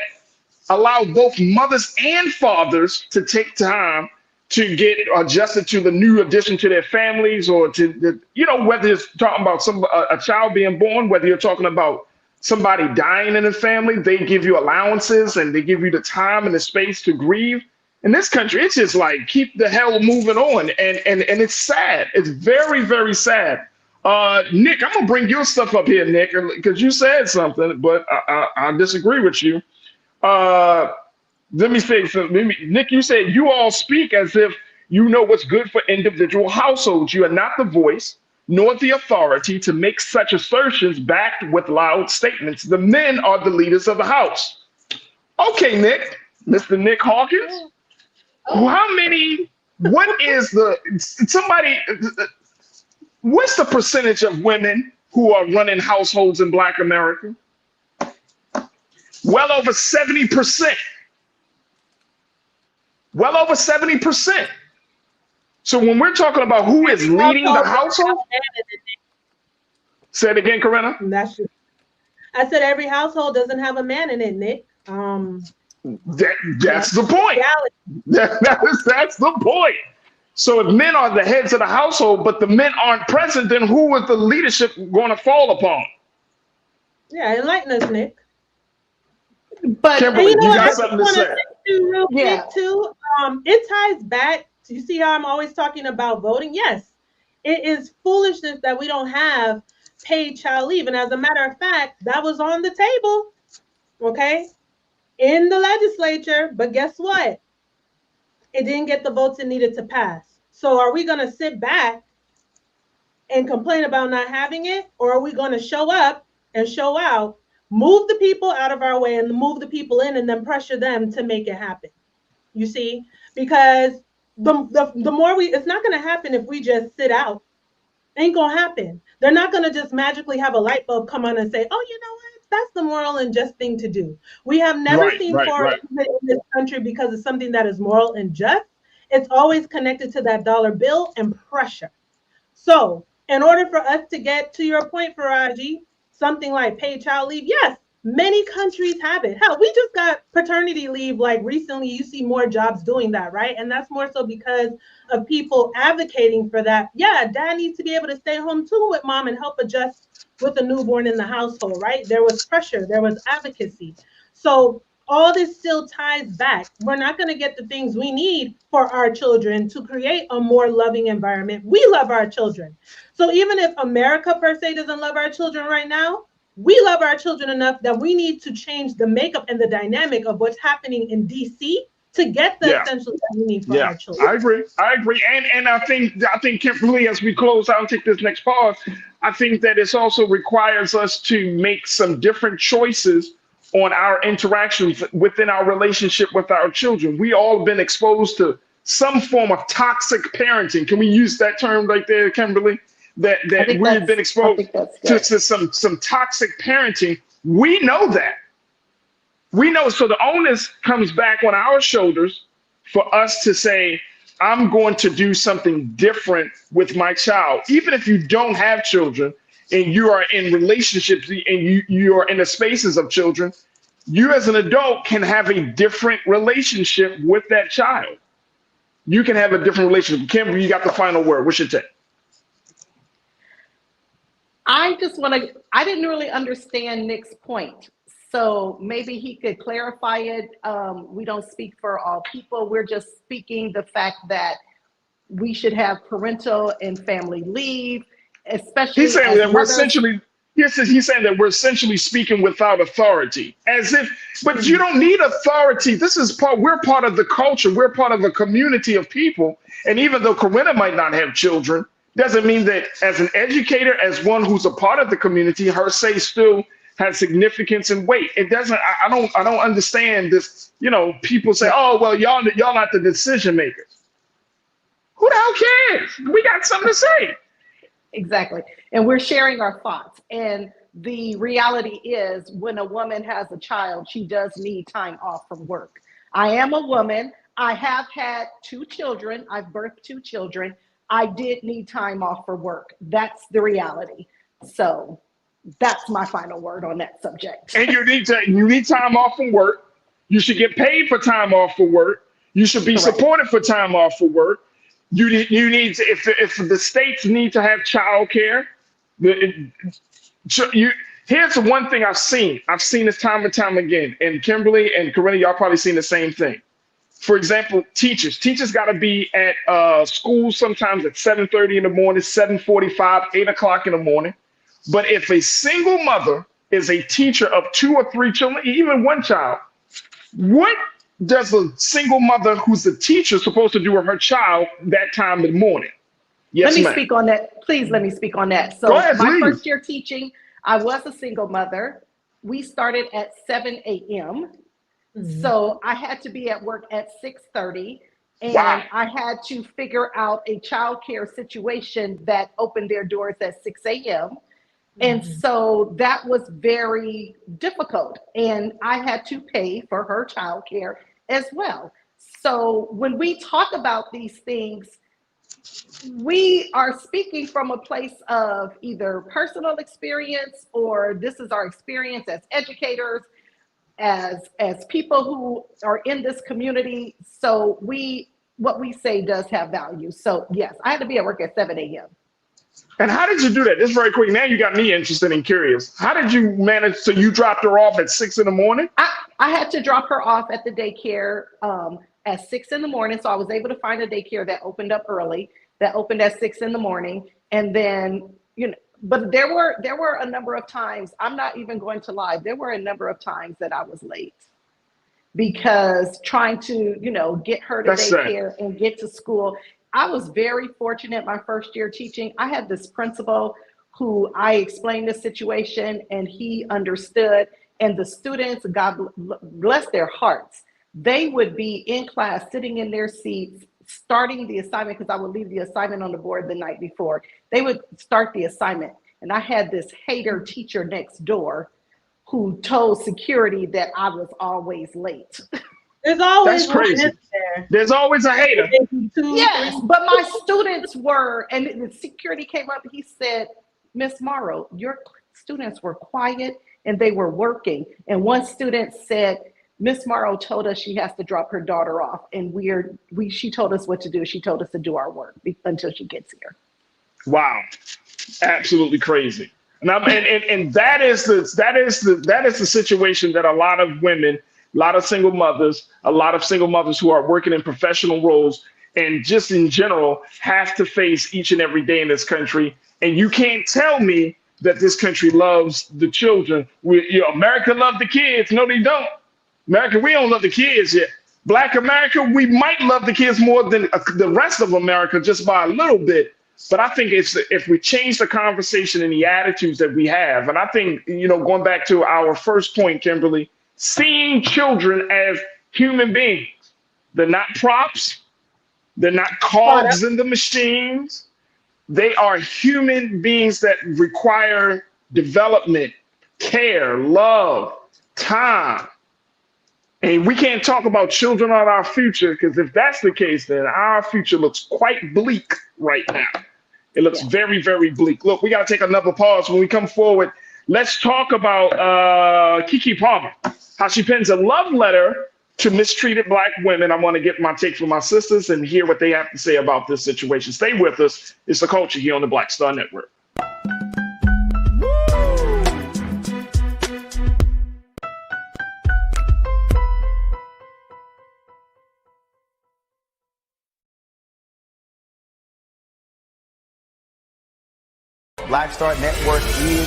allow both mothers and fathers to take time to get adjusted to the new addition to their families, or to the, whether it's talking about a child being born, whether you're talking about somebody dying in the family, they give you allowances and they give you the time and the space to grieve. In this country, it's just like, keep the hell moving on. And it's sad. It's very, very sad. Nick, I'm gonna bring your stuff up here, Nick, because you said something, but I disagree with you. Let me say something. Nick, you said you all speak as if you know what's good for individual households. You are not the voice nor the authority to make such assertions backed with loud statements. The men are the leaders of the house. Okay, Nick, Mr. Nick Hawkins, what's the percentage of women who are running households in Black America? Well over 70%. Well over 70%. So when we're talking about who is leading the household, say it again, Corinna. I said every household doesn't have a man in it, Nick. That's the point. That's the point. So if men are the heads of the household, but the men aren't present, then who is the leadership going to fall upon? Yeah, enlighten us, Nick. But Kimberly, you got something to say. Real quick too. It ties back. You see how I'm always talking about voting? Yes, it is foolishness that we don't have paid child leave. And as a matter of fact, that was on the table, okay, in the legislature. But guess what? It didn't get the votes it needed to pass. So are we going to sit back and complain about not having it? Or are we going to show up and show out, move the people out of our way and move the people in, and then pressure them to make it happen? You see, because the more it's not going to happen if we just sit out. Ain't going to happen. They're not going to just magically have a light bulb come on and say, oh, you know what? That's the moral and just thing to do. We have never seen forward in this country because of something that is moral and just. It's always connected to that dollar bill and pressure. So in order for us to get to your point, Farajii, something like paid child leave, yes, many countries have it. Hell, we just got paternity leave like recently. You see more jobs doing that, right? And that's more so because of people advocating for that. Yeah, dad needs to be able to stay home too with mom and help adjust with a newborn in the household, right? There was pressure, there was advocacy. So all this still ties back. We're not going to get the things we need for our children to create a more loving environment. We love our children. So even if America per se doesn't love our children right now, we love our children enough that we need to change the makeup and the dynamic of what's happening in DC to get the essentials that we need for our children. I agree. And I think Kimberly, as we close out and take this next pause, I think that it also requires us to make some different choices on our interactions within our relationship with our children. We all have been exposed to some form of toxic parenting. Can we use that term right there, Kimberly? That we've been exposed to some toxic parenting. We know that. We know. So the onus comes back on our shoulders for us to say, I'm going to do something different with my child. Even if you don't have children and you are in relationships and you are in the spaces of children, you as an adult can have a different relationship with that child. You can have a different relationship. Kimberly, you got the final word. What's your take? I didn't really understand Nick's point. So maybe he could clarify it. We don't speak for all people. We're just speaking the fact that we should have parental and family leave, especially. He's saying that he's saying that we're essentially speaking without authority, as if, but you don't need authority. We're part of the culture. We're part of a community of people. And even though Corinna might not have children, doesn't mean that as an educator, as one who's a part of the community, her say still has significance and weight. It doesn't. I don't understand this. People say, "Oh, well, y'all not the decision makers." Who the hell cares? We got something to say. Exactly, and we're sharing our thoughts. And the reality is, when a woman has a child, she does need time off from work. I am a woman. I have had 2 children. I've birthed 2 children. I did need time off for work. That's the reality. So that's my final word on that subject. And you need time off from work. You should get paid for time off for work. You should be supported for time off for work. You need to, if the states need to have childcare, here's the one thing I've seen. I've seen this time and time again. And Kimberly and Corinna, y'all probably seen the same thing. For example, teachers got to be at school sometimes at 7:30 in the morning, 7:45, 8 o'clock in the morning. But if a single mother is a teacher of 2 or 3 children, even one child, what does a single mother who's a teacher supposed to do with her child that time in the morning? Yes, let me speak on that. Please let me speak on that. So my first year teaching, I was a single mother. We started at 7 a.m. So I had to be at work at 6:30, and I had to figure out a childcare situation that opened their doors at 6 a.m. And so that was very difficult, and I had to pay for her childcare as well. So when we talk about these things, we are speaking from a place of either personal experience, or this is our experience as educators, as people who are in this community. So what we say does have value. So yes, I had to be at work at 7 a.m. And how did you do that? Just very quick. Now you got me interested and curious. How did you manage? So you dropped her off at 6 in the morning? I had to drop her off at the daycare at 6 in the morning. So I was able to find a daycare that opened up early, that opened at 6 in the morning. And then, but there were a number of times, I'm not even going to lie, there were a number of times that I was late because trying to, get her to daycare and get to school. I was very fortunate my first year teaching. I had this principal who I explained the situation and he understood, and the students, God bless their hearts, they would be in class sitting in their seats starting the assignment, because I would leave the assignment on the board the night before. They would start the assignment, and I had this hater teacher next door who told security that I was always late. There's always That's crazy. There. There's always a hater. Yes, but my students were, and the security came up, he said, Miss Morrow, your students were quiet and they were working. And one student said, Miss Morrow told us she has to drop her daughter off, and she told us what to do. She told us to do our work until she gets here. Wow, absolutely crazy. And that is the situation that a lot of women, a lot of single mothers who are working in professional roles and just in general have to face each and every day in this country. And you can't tell me that this country loves the children. America loves the kids. No, they don't. America, we don't love the kids yet. Black America, we might love the kids more than the rest of America, just by a little bit. But I think if we change the conversation and the attitudes that we have, and I think, going back to our first point, Kimberly, seeing children as human beings. They're not props. They're not cogs in the machines. They are human beings that require development, care, love, time. And we can't talk about children are our future, because if that's the case, then our future looks quite bleak right now. It looks very, very bleak. Look, we got to take another pause. When we come forward, let's talk about Keke Palmer, how she pens a love letter to mistreated Black women. I want to get my take from my sisters and hear what they have to say about this situation. Stay with us. It's The Culture here on the Black Star Network. Black Star Network is here.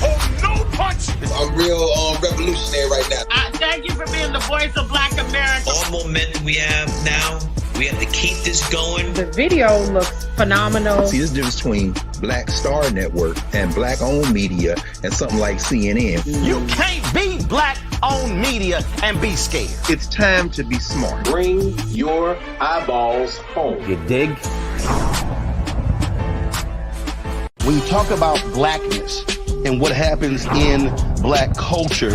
Oh, no punch! I'm real revolutionary right now. Thank you for being the voice of Black America. All momentum we have now, we have to keep this going. The video looks phenomenal. See, there's a difference between Black Star Network and Black-owned media and something like CNN. You can't be Black-owned media and be scared. It's time to be smart. Bring your eyeballs home. You dig? When you talk about blackness and what happens in Black culture,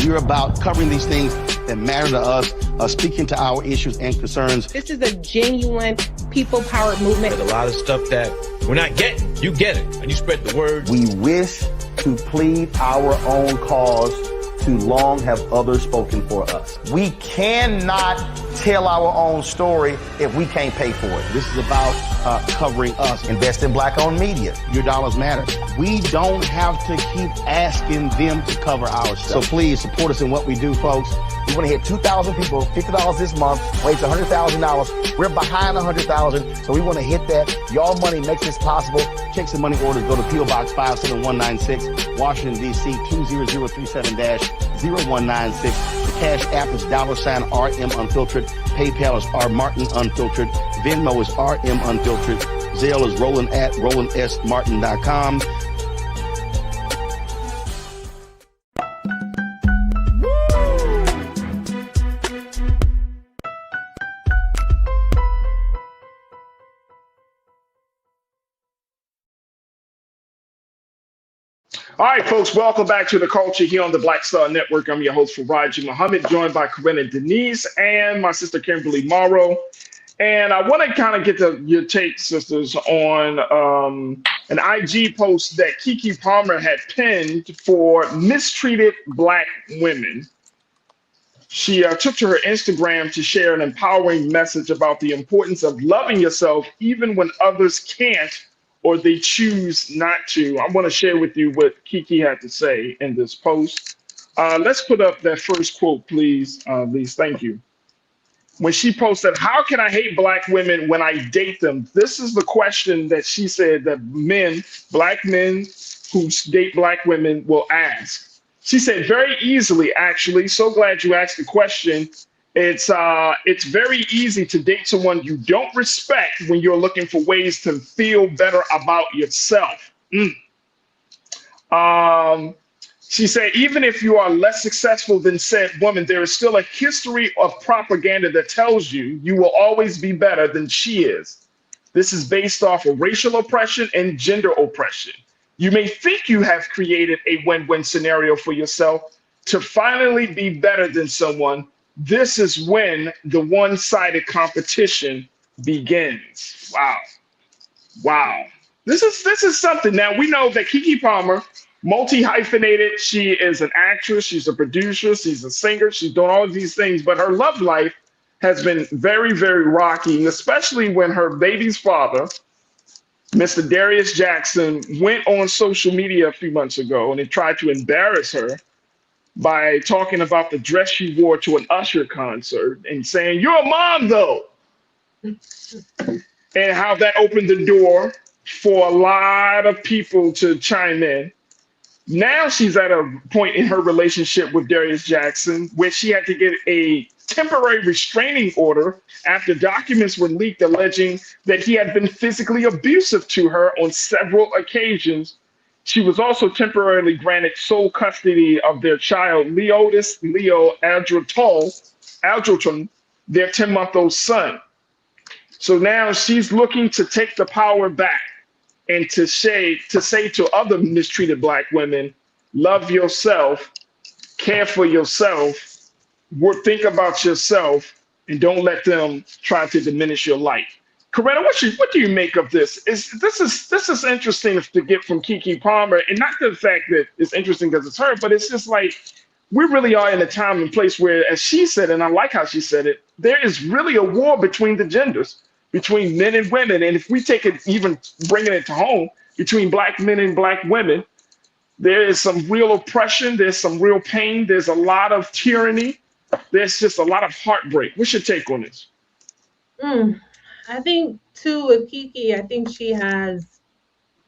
you're about covering these things that matter to us, speaking to our issues and concerns. This is a genuine people-powered movement. There's a lot of stuff that we're not getting. You get it, and you spread the word. We wish to plead our own cause too long have others spoken for us. We cannot tell our own story if we can't pay for it. This is about covering us. Invest in black-owned media. Your dollars matter. We don't have to keep asking them to cover our stuff. So please support us in what we do, folks. We want to hit 2,000 people, $50 this month, raise $100,000. We're behind 100,000, so we want to hit that. Y'all money makes this possible. Checks and money orders go to P.O. Box 57196, Washington, D.C. 20037-0196. The Cash App is $RM Unfiltered. PayPal is R Martin Unfiltered. Venmo is RM Unfiltered. Zelle is Roland at RolandSMartin.com. All right, folks, welcome back to The Culture here on the Black Star Network. I'm your host, Farajii Muhammad, joined by Corinna Denise and my sister, Kimberly Morrow. And I want to kind of get your take, sisters, on an IG post that Keke Palmer had pinned for mistreated Black women. She took to her Instagram to share an empowering message about the importance of loving yourself even when others can't or they choose not to. I want to share with you what Keke had to say in this post. Let's put up that first quote, please, Lise. Thank you. When she posted, "How can I hate Black women when I date them?" This is the question that she said that men, Black men who date Black women will ask. She said, very easily, actually. So glad you asked the question. It's very easy to date someone you don't respect when you're looking for ways to feel better about yourself. She said, even if you are less successful than said woman, there is still a history of propaganda that tells you you will always be better than she is. This is based off of racial oppression and gender oppression. You may think you have created a win-win scenario for yourself to finally be better than someone. This is when the one-sided competition begins. Wow. Wow. This is something. Now, we know that Keke Palmer, multi-hyphenated, she is an actress, she's a producer, she's a singer, she's doing all of these things, but her love life has been very, very rocky, especially when her baby's father, Mr. Darius Jackson, went on social media a few months ago and he tried to embarrass her by talking about the dress she wore to an Usher concert and saying, "You're a mom, though." And how that opened the door for a lot of people to chime in. Now she's at a point in her relationship with Darius Jackson where she had to get a temporary restraining order after documents were leaked alleging that he had been physically abusive to her on several occasions. She was also temporarily granted sole custody of their child, Leo Aldriton, their 10-month-old son. So now she's looking to take the power back and to say to other mistreated Black women, love yourself, care for yourself, think about yourself, and don't let them try to diminish your life. Corinna, what do you make of this? This is interesting to get from Keke Palmer, and not the fact that it's interesting because it's her, but it's just like we really are in a time and place where, as she said, and I like how she said it, there is really a war between the genders, between men and women. And if we take it, even bringing it to home, between Black men and Black women, there is some real oppression, there's some real pain, there's a lot of tyranny, there's just a lot of heartbreak. What's your take on this? I think, too, with Keke, I think she has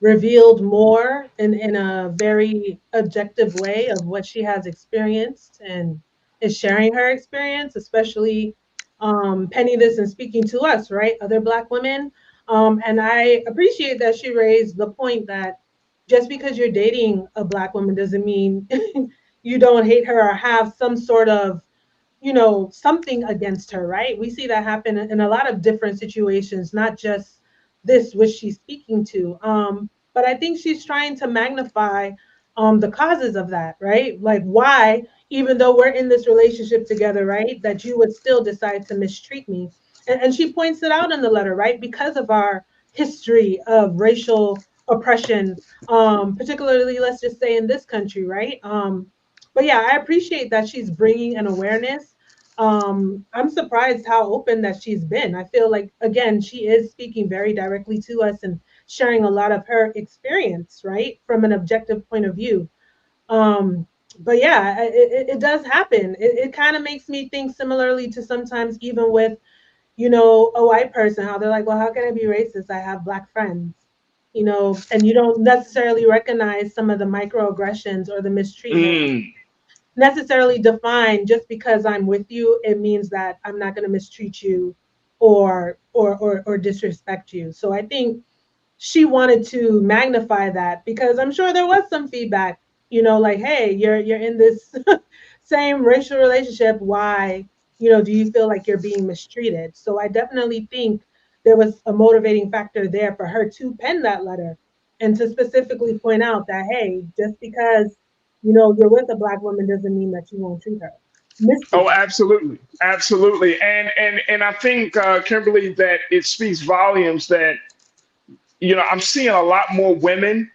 revealed more in a very objective way of what she has experienced and is sharing her experience, especially penning this and speaking to us, right? Other Black women. And I appreciate that she raised the point that just because you're dating a Black woman doesn't mean you don't hate her or have some sort of, something against her, right? We see that happen in a lot of different situations, not just this, which she's speaking to. But I think she's trying to magnify the causes of that, right? Like why, even though we're in this relationship together, right, that you would still decide to mistreat me. And she points it out in the letter, right? Because of our history of racial oppression, particularly, let's just say in this country, right? But yeah, I appreciate that she's bringing an awareness. I'm surprised how open that she's been. I feel like, again, she is speaking very directly to us and sharing a lot of her experience, right, from an objective point of view. But yeah, it does happen. It kind of makes me think similarly to sometimes even with, you know, a white person, how they're like, well, how can I be racist? I have Black friends, you know, and you don't necessarily recognize some of the microaggressions or the mistreatment necessarily define just because I'm with you, it means that I'm not going to mistreat you or disrespect you. So I think she wanted to magnify that because I'm sure there was some feedback, you know, like, hey, you're in this same racial relationship. Why, you know, do you feel like you're being mistreated? So I definitely think there was a motivating factor there for her to pen that letter and to specifically point out that, hey, just because, you know, you're with a Black woman doesn't mean that you won't treat her. Oh, absolutely, absolutely, and I think Kimberly, that it speaks volumes that, you know, I'm seeing a lot more women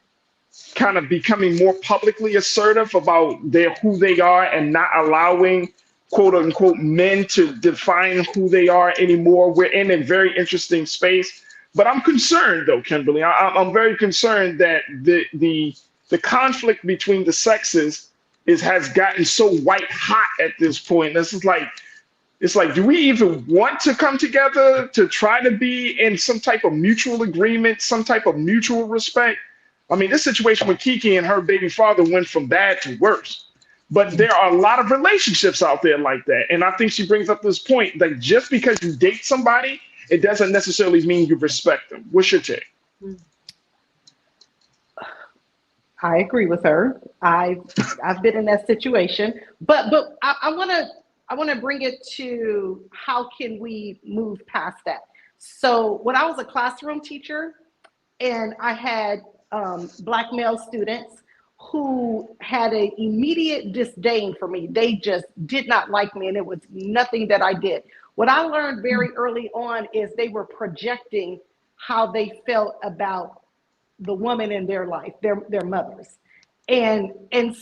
kind of becoming more publicly assertive about who they are and not allowing quote unquote men to define who they are anymore. We're in a very interesting space, but I'm concerned though, Kimberly. I'm very concerned that the conflict between the sexes has gotten so white hot at this point. This is like, it's like, do we even want to come together to try to be in some type of mutual agreement, some type of mutual respect? I mean, this situation with Keke and her baby father went from bad to worse. But there are a lot of relationships out there like that. And I think she brings up this point that just because you date somebody, it doesn't necessarily mean you respect them. What's your take? I agree with her. I've been in that situation, but I want to bring it to how can we move past that. So when I was a classroom teacher, and I had Black male students who had an immediate disdain for me. They just did not like me, and it was nothing that I did. What I learned very early on is they were projecting how they felt about the woman in their life, their mothers. And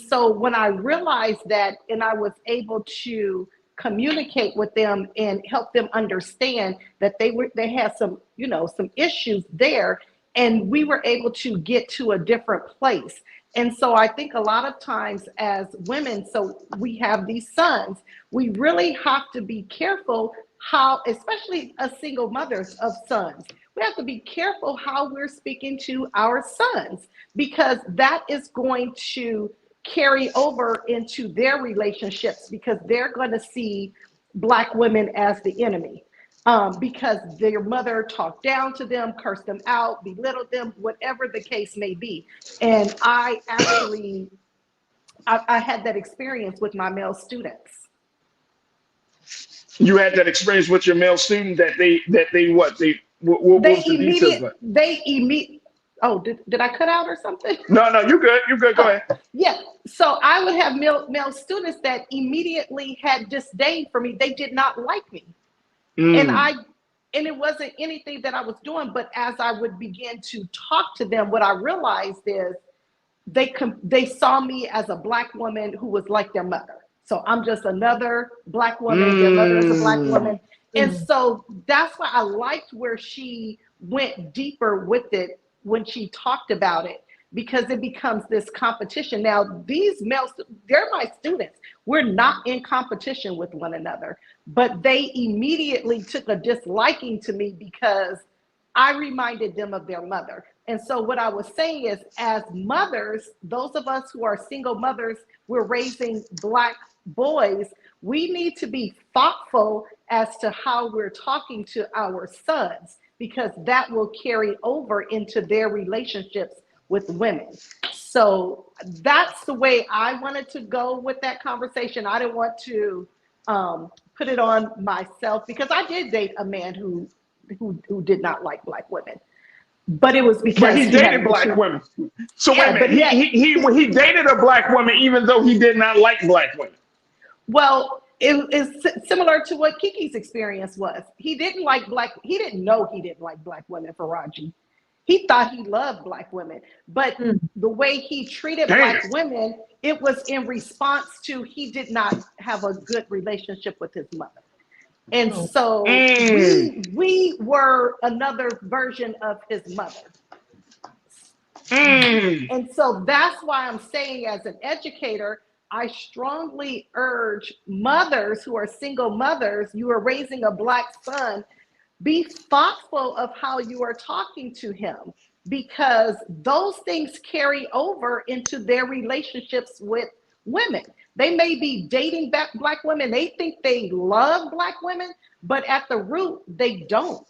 so when I realized that, and I was able to communicate with them and help them understand that they had some, you know, some issues there, and we were able to get to a different place. And so I think a lot of times as women, so we have these sons, we really have to be careful how, especially as single mothers of sons, we have to be careful how we're speaking to our sons, because that is going to carry over into their relationships, because they're going to see Black women as the enemy. Because their mother talked down to them, cursed them out, belittled them, whatever the case may be. And I actually, I had that experience with my male students. You had that experience with your male student that what was the details? Oh, did I cut out or something? No, you're good. You're good. Go ahead. Yeah. So I would have male students that immediately had disdain for me. They did not like me. And it wasn't anything that I was doing, but as I would begin to talk to them, what I realized is they saw me as a Black woman who was like their mother. So I'm just another Black woman, their mother is a Black woman. And so that's why I liked where she went deeper with it when she talked about it, because it becomes this competition. Now, these males, they're my students. We're not in competition with one another, but they immediately took a disliking to me because I reminded them of their mother. And so what I was saying is, as mothers, those of us who are single mothers, we're raising Black boys, we need to be thoughtful as to how we're talking to our sons, because that will carry over into their relationships with women. So that's the way I wanted to go with that conversation. I didn't want to put it on myself, because I did date a man who did not like Black women, but it was because he dated Black women. So wait a minute, he dated a Black woman even though he did not like Black women. Well, it is similar to what Keke's experience was. He didn't know he didn't like Black women, Farajii. he thought he loved Black women, but the way he treated Black women, it was in response to he did not have a good relationship with his mother. And so we were another version of his mother. And so that's why I'm saying, as an educator, I strongly urge mothers who are single mothers, you are raising a Black son, be thoughtful of how you are talking to him, because those things carry over into their relationships with women. They may be dating Black women. They think they love Black women, but at the root, they don't.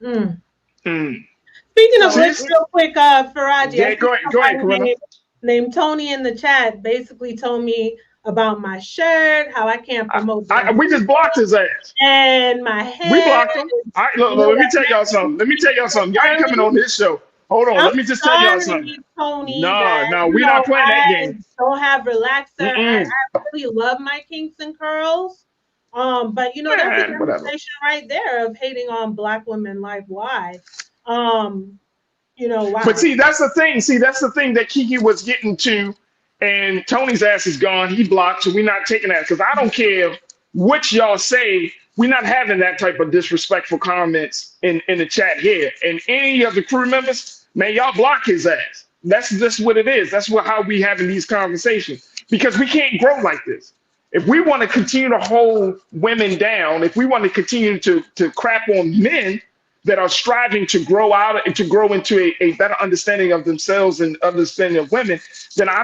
Speaking of which, real quick, Farajii, yeah, go ahead, named Tony in the chat basically told me about my shirt, how I can't promote. We just blocked his ass. And my hair. We blocked him. All right, look, let me tell y'all something. Y'all ain't coming on his show. Hold on, let me just tell y'all something. Tony, no, we're not playing that game. Don't have relaxer. I really love my kinks and curls. But you know, that's a conversation right there of hating on Black women. Like, why? You know, why? But see, that's the thing. That's the thing that Keke was getting to, and Tony's ass is gone. He blocked, so we're not taking that, because I don't care what y'all say. We're not having that type of disrespectful comments in the chat here. And any of the crew members, man, y'all block his ass. That's just what it is. That's how we having these conversations, because we can't grow like this. If we want to continue to hold women down, if we want to continue to crap on men that are striving to grow out and to grow into a better understanding of themselves and understanding of women, then I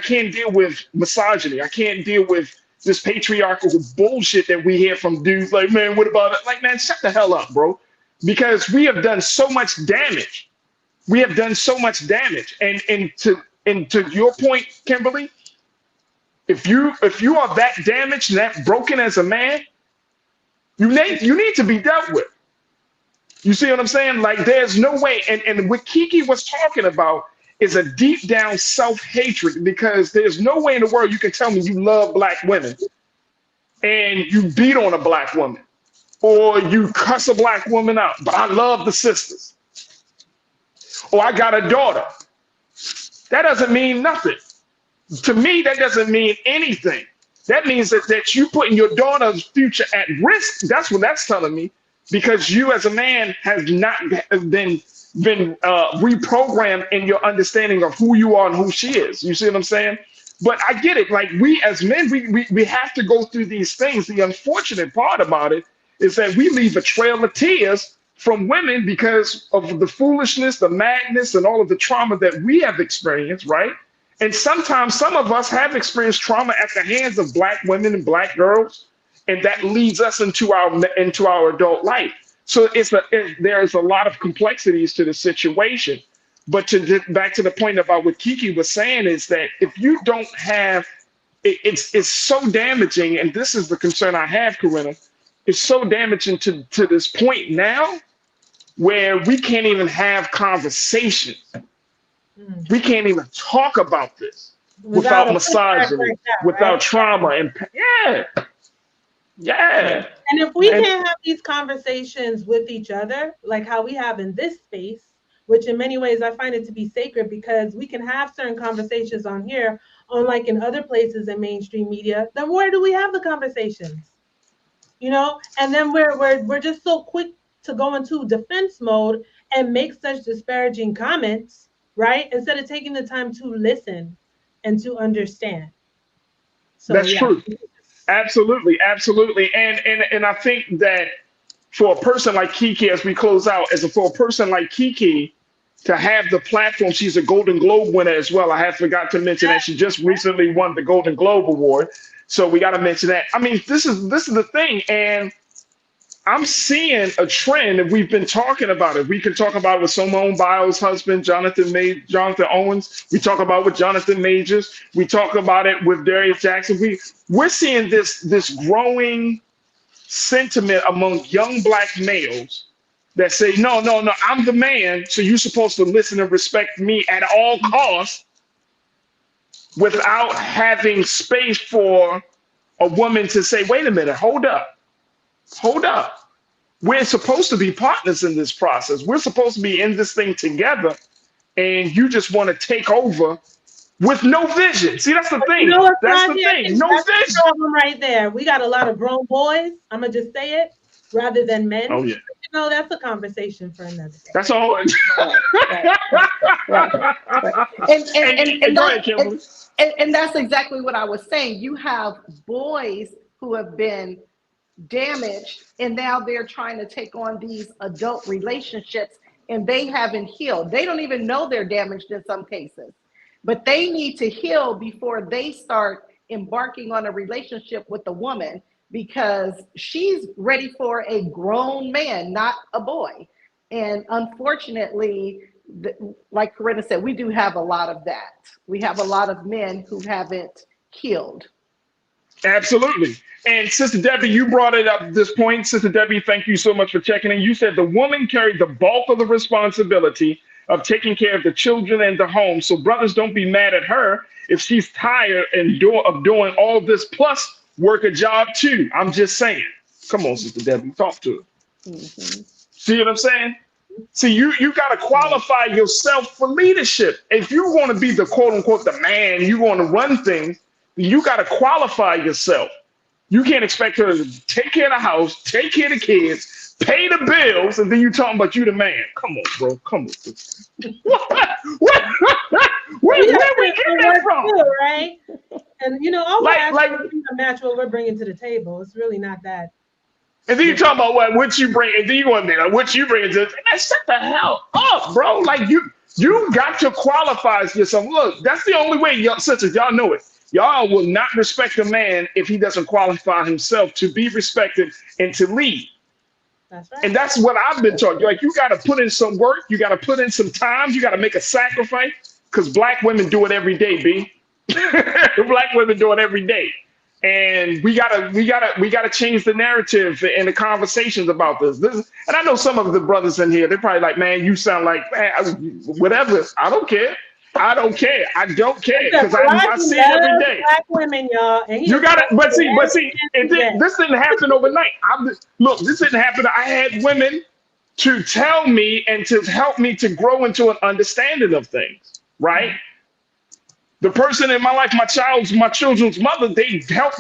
can't deal with misogyny. I can't deal with this patriarchal bullshit that we hear from dudes like, man, what about it? Like, man, shut the hell up, bro. Because we have done so much damage. We have done so much damage. And to your point, Kimberly, if you are that damaged and that broken as a man, you need to be dealt with. You see what I'm saying? Like, there's no way. And what Keke was talking about is a deep down self-hatred, because there's no way in the world you can tell me you love Black women and you beat on a Black woman or you cuss a Black woman out, but I love the sisters. Or I got a daughter. That doesn't mean nothing. To me, that doesn't mean anything. That means that you putting your daughter's future at risk. That's what that's telling me, because you as a man have not been reprogrammed in your understanding of who you are and who she is. You see what I'm saying? But I get it. Like, we as men, we have to go through these things. The unfortunate part about it is that we leave a trail of tears from women because of the foolishness, the madness, and all of the trauma that we have experienced, right? And sometimes some of us have experienced trauma at the hands of Black women and Black girls, and that leads us into our adult life. So there's a lot of complexities to the situation. But to get back to the point about what Keke was saying, is that if you don't have, it's so damaging, and this is the concern I have, Corinna, it's so damaging to this point now where we can't even have conversations. We can't even talk about this without misogyny, like that, without trauma. And yeah. And if we can't have these conversations with each other, like how we have in this space, which in many ways I find it to be sacred, because we can have certain conversations on here, unlike in other places in mainstream media, then where do we have the conversations? You know, and then we're just so quick to go into defense mode and make such disparaging comments, right? Instead of taking the time to listen and to understand. So that's true. Absolutely. And I think that for a person like Keke, as we close out, for a person like Keke to have the platform, she's a Golden Globe winner as well. I have forgot to mention that she just recently won the Golden Globe Award. So we got to mention that. I mean, this is the thing. And I'm seeing a trend, and we've been talking about it. We can talk about it with Simone Biles' husband, Jonathan Owens. We talk about it with Jonathan Majors. We talk about it with Darius Jackson. We're seeing this growing sentiment among young Black males that say, no, I'm the man, so you're supposed to listen and respect me at all costs, without having space for a woman to say, wait a minute, hold up. we're supposed to be partners in this process. We're supposed to be in this thing together, and you just want to take over with no vision. See, that's the thing. You know what, That's Farajii? the I thing. think No that's the vision. problem right there. We got a lot of grown boys. I'm gonna just say it, rather than men. Oh yeah. You know, that's a conversation for another day. That's all. And Go ahead, Kimberly. and that's exactly what I was saying. You have boys who have been damaged, and now they're trying to take on these adult relationships, and they haven't healed. They don't even know they're damaged in some cases, but they need to heal before they start embarking on a relationship with a woman, because she's ready for a grown man, not a boy. And unfortunately, like Corinna said, we do have a lot of that. We have a lot of men who haven't healed. Absolutely. And Sister Debbie, you brought it up at this point. Sister Debbie, thank you so much for checking in. You said the woman carried the bulk of the responsibility of taking care of the children and the home. So brothers, don't be mad at her if she's tired and of doing all this, plus work a job too. I'm just saying. Come on, Sister Debbie, talk to her. Mm-hmm. See what I'm saying? See, you got to qualify yourself for leadership. If you want to be the quote unquote the man, you want to run things, you got to qualify yourself. You can't expect her to take care of the house, take care of the kids, pay the bills, and then you talking about you the man. Come on, bro. Come on. Where we get that from? Too, right? And you know, all like a match what we're bringing to the table. It's really not that. And then you talking about what you bring, and then you want to be like, what you bring to man, shut the hell up, bro. Like you got to qualify yourself. Look, that's the only way, y'all sisters, y'all know it. Y'all will not respect a man if he doesn't qualify himself to be respected and to lead. That's right. And that's what I've been taught. Like, you got to put in some work. You got to put in some time. You got to make a sacrifice, because Black women do it every day, B. Black women do it every day. And we gotta change the narrative and the conversations about this. And I know some of the brothers in here, they're probably like, man, you sound like, man, whatever. I don't care. I don't care. I don't care, because I see it every day. Black women, y'all. And you got to, but see, this didn't happen overnight. Look, this didn't happen. I had women to tell me and to help me to grow into an understanding of things, right? The person in my life, my children's mother,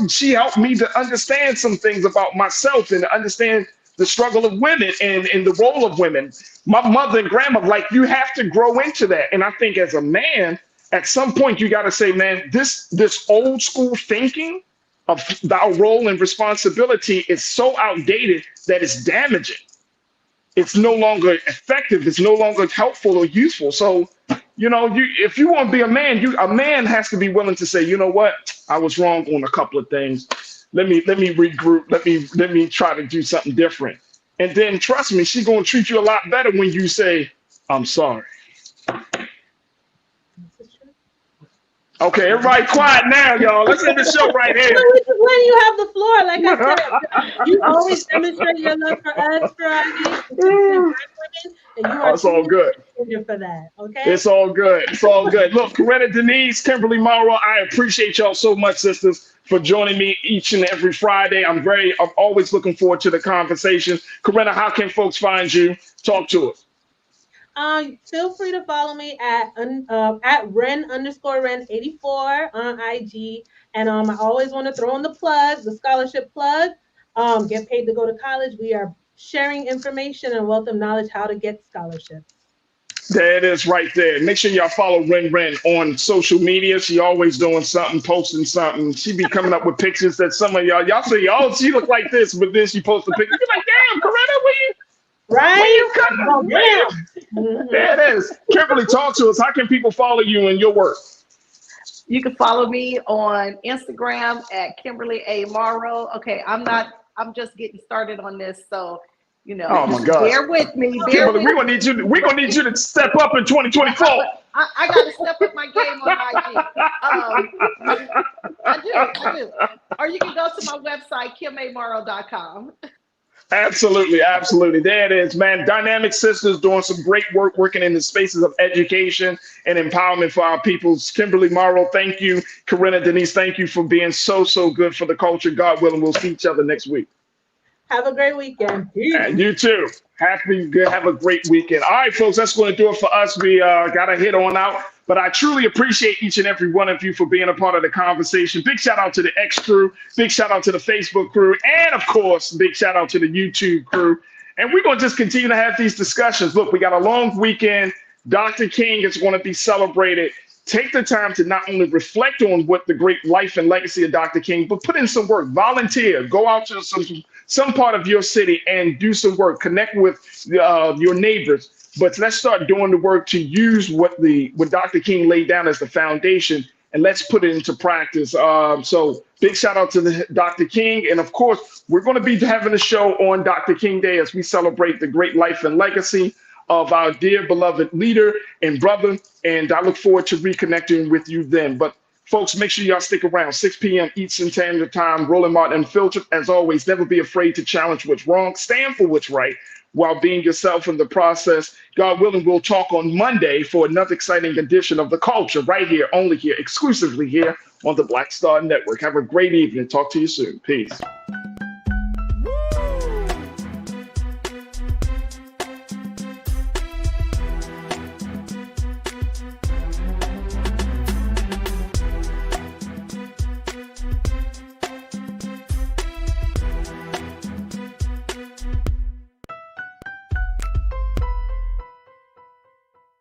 she helped me to understand some things about myself and to understand the struggle of women and the role of women. My mother and grandma, like, you have to grow into that. And I think as a man, at some point, you got to say, man, this old school thinking of our role and responsibility is so outdated that it's damaging. It's no longer effective. It's no longer helpful or useful. So, you know, if you want to be a man has to be willing to say, you know what, I was wrong on a couple of things. Let me regroup. Let me try to do something different. And then trust me, she's gonna treat you a lot better when you say, I'm sorry. Okay, everybody quiet now, y'all. Let's end the show right here. When you have the floor, like I said, you always demonstrate your love for us, Farajii. It's all good. For that, okay? It's all good. It's all good. Look, Corinna, Denise, Kimberly Morrow, I appreciate y'all so much, sisters, for joining me each and every Friday. I'm always looking forward to the conversation. Corinna, how can folks find you? Talk to us. Feel free to follow me at Ren_Ren84 on IG. And I always want to throw in the scholarship plug. Get paid to go to college. We are sharing information and wealth of knowledge how to get scholarships. There it is right there. Make sure y'all follow Ren on social media. She always doing something, posting something. She be coming up with pictures that some of y'all say, oh, she look like this, but then she posts a picture. You're like, damn, Corinna, where you? Right? Where you coming? Oh, damn. There it is. Kimberly, talk to us. How can people follow you and your work? You can follow me on Instagram at Kimberly A. Morrow. Okay, I'm just getting started on this, so you know. Oh my God! Bear with me. Kimberly, we're gonna need you to step up in 2024. I got to step up my game on IG. I do. Or you can go to my website, kimamorrow.com. Absolutely. There it is, man. Dynamic sisters doing some great work, working in the spaces of education and empowerment for our peoples. Kimberly Morrow, thank you. Corinna, Denise, thank you for being so good for the culture. God willing, we'll see each other next week. Have a great weekend. And you too. Have a great weekend. All right, folks, that's going to do it for us. We got to head on out. But I truly appreciate each and every one of you for being a part of the conversation. Big shout out to the X crew. Big shout out to the Facebook crew. And, of course, big shout out to the YouTube crew. And we're going to just continue to have these discussions. Look, we got a long weekend. Dr. King is going to be celebrated. Take the time to not only reflect on what the great life and legacy of Dr. King, but put in some work. Volunteer. Go out to some part of your city and do some work. Connect with your neighbors. But let's start doing the work to use what Dr. King laid down as the foundation, and let's put it into practice. So big shout out to Dr. King. And of course, we're going to be having a show on Dr. King Day as we celebrate the great life and legacy of our dear beloved leader and brother. And I look forward to reconnecting with you then. But folks, make sure y'all stick around. 6 p.m. Eastern Standard Time, Roland Martin Unfiltered. As always, never be afraid to challenge what's wrong. Stand for what's right while being yourself in the process. God willing, we'll talk on Monday for another exciting edition of The Culture right here, only here, exclusively here on the Black Star Network. Have a great evening. Talk to you soon. Peace.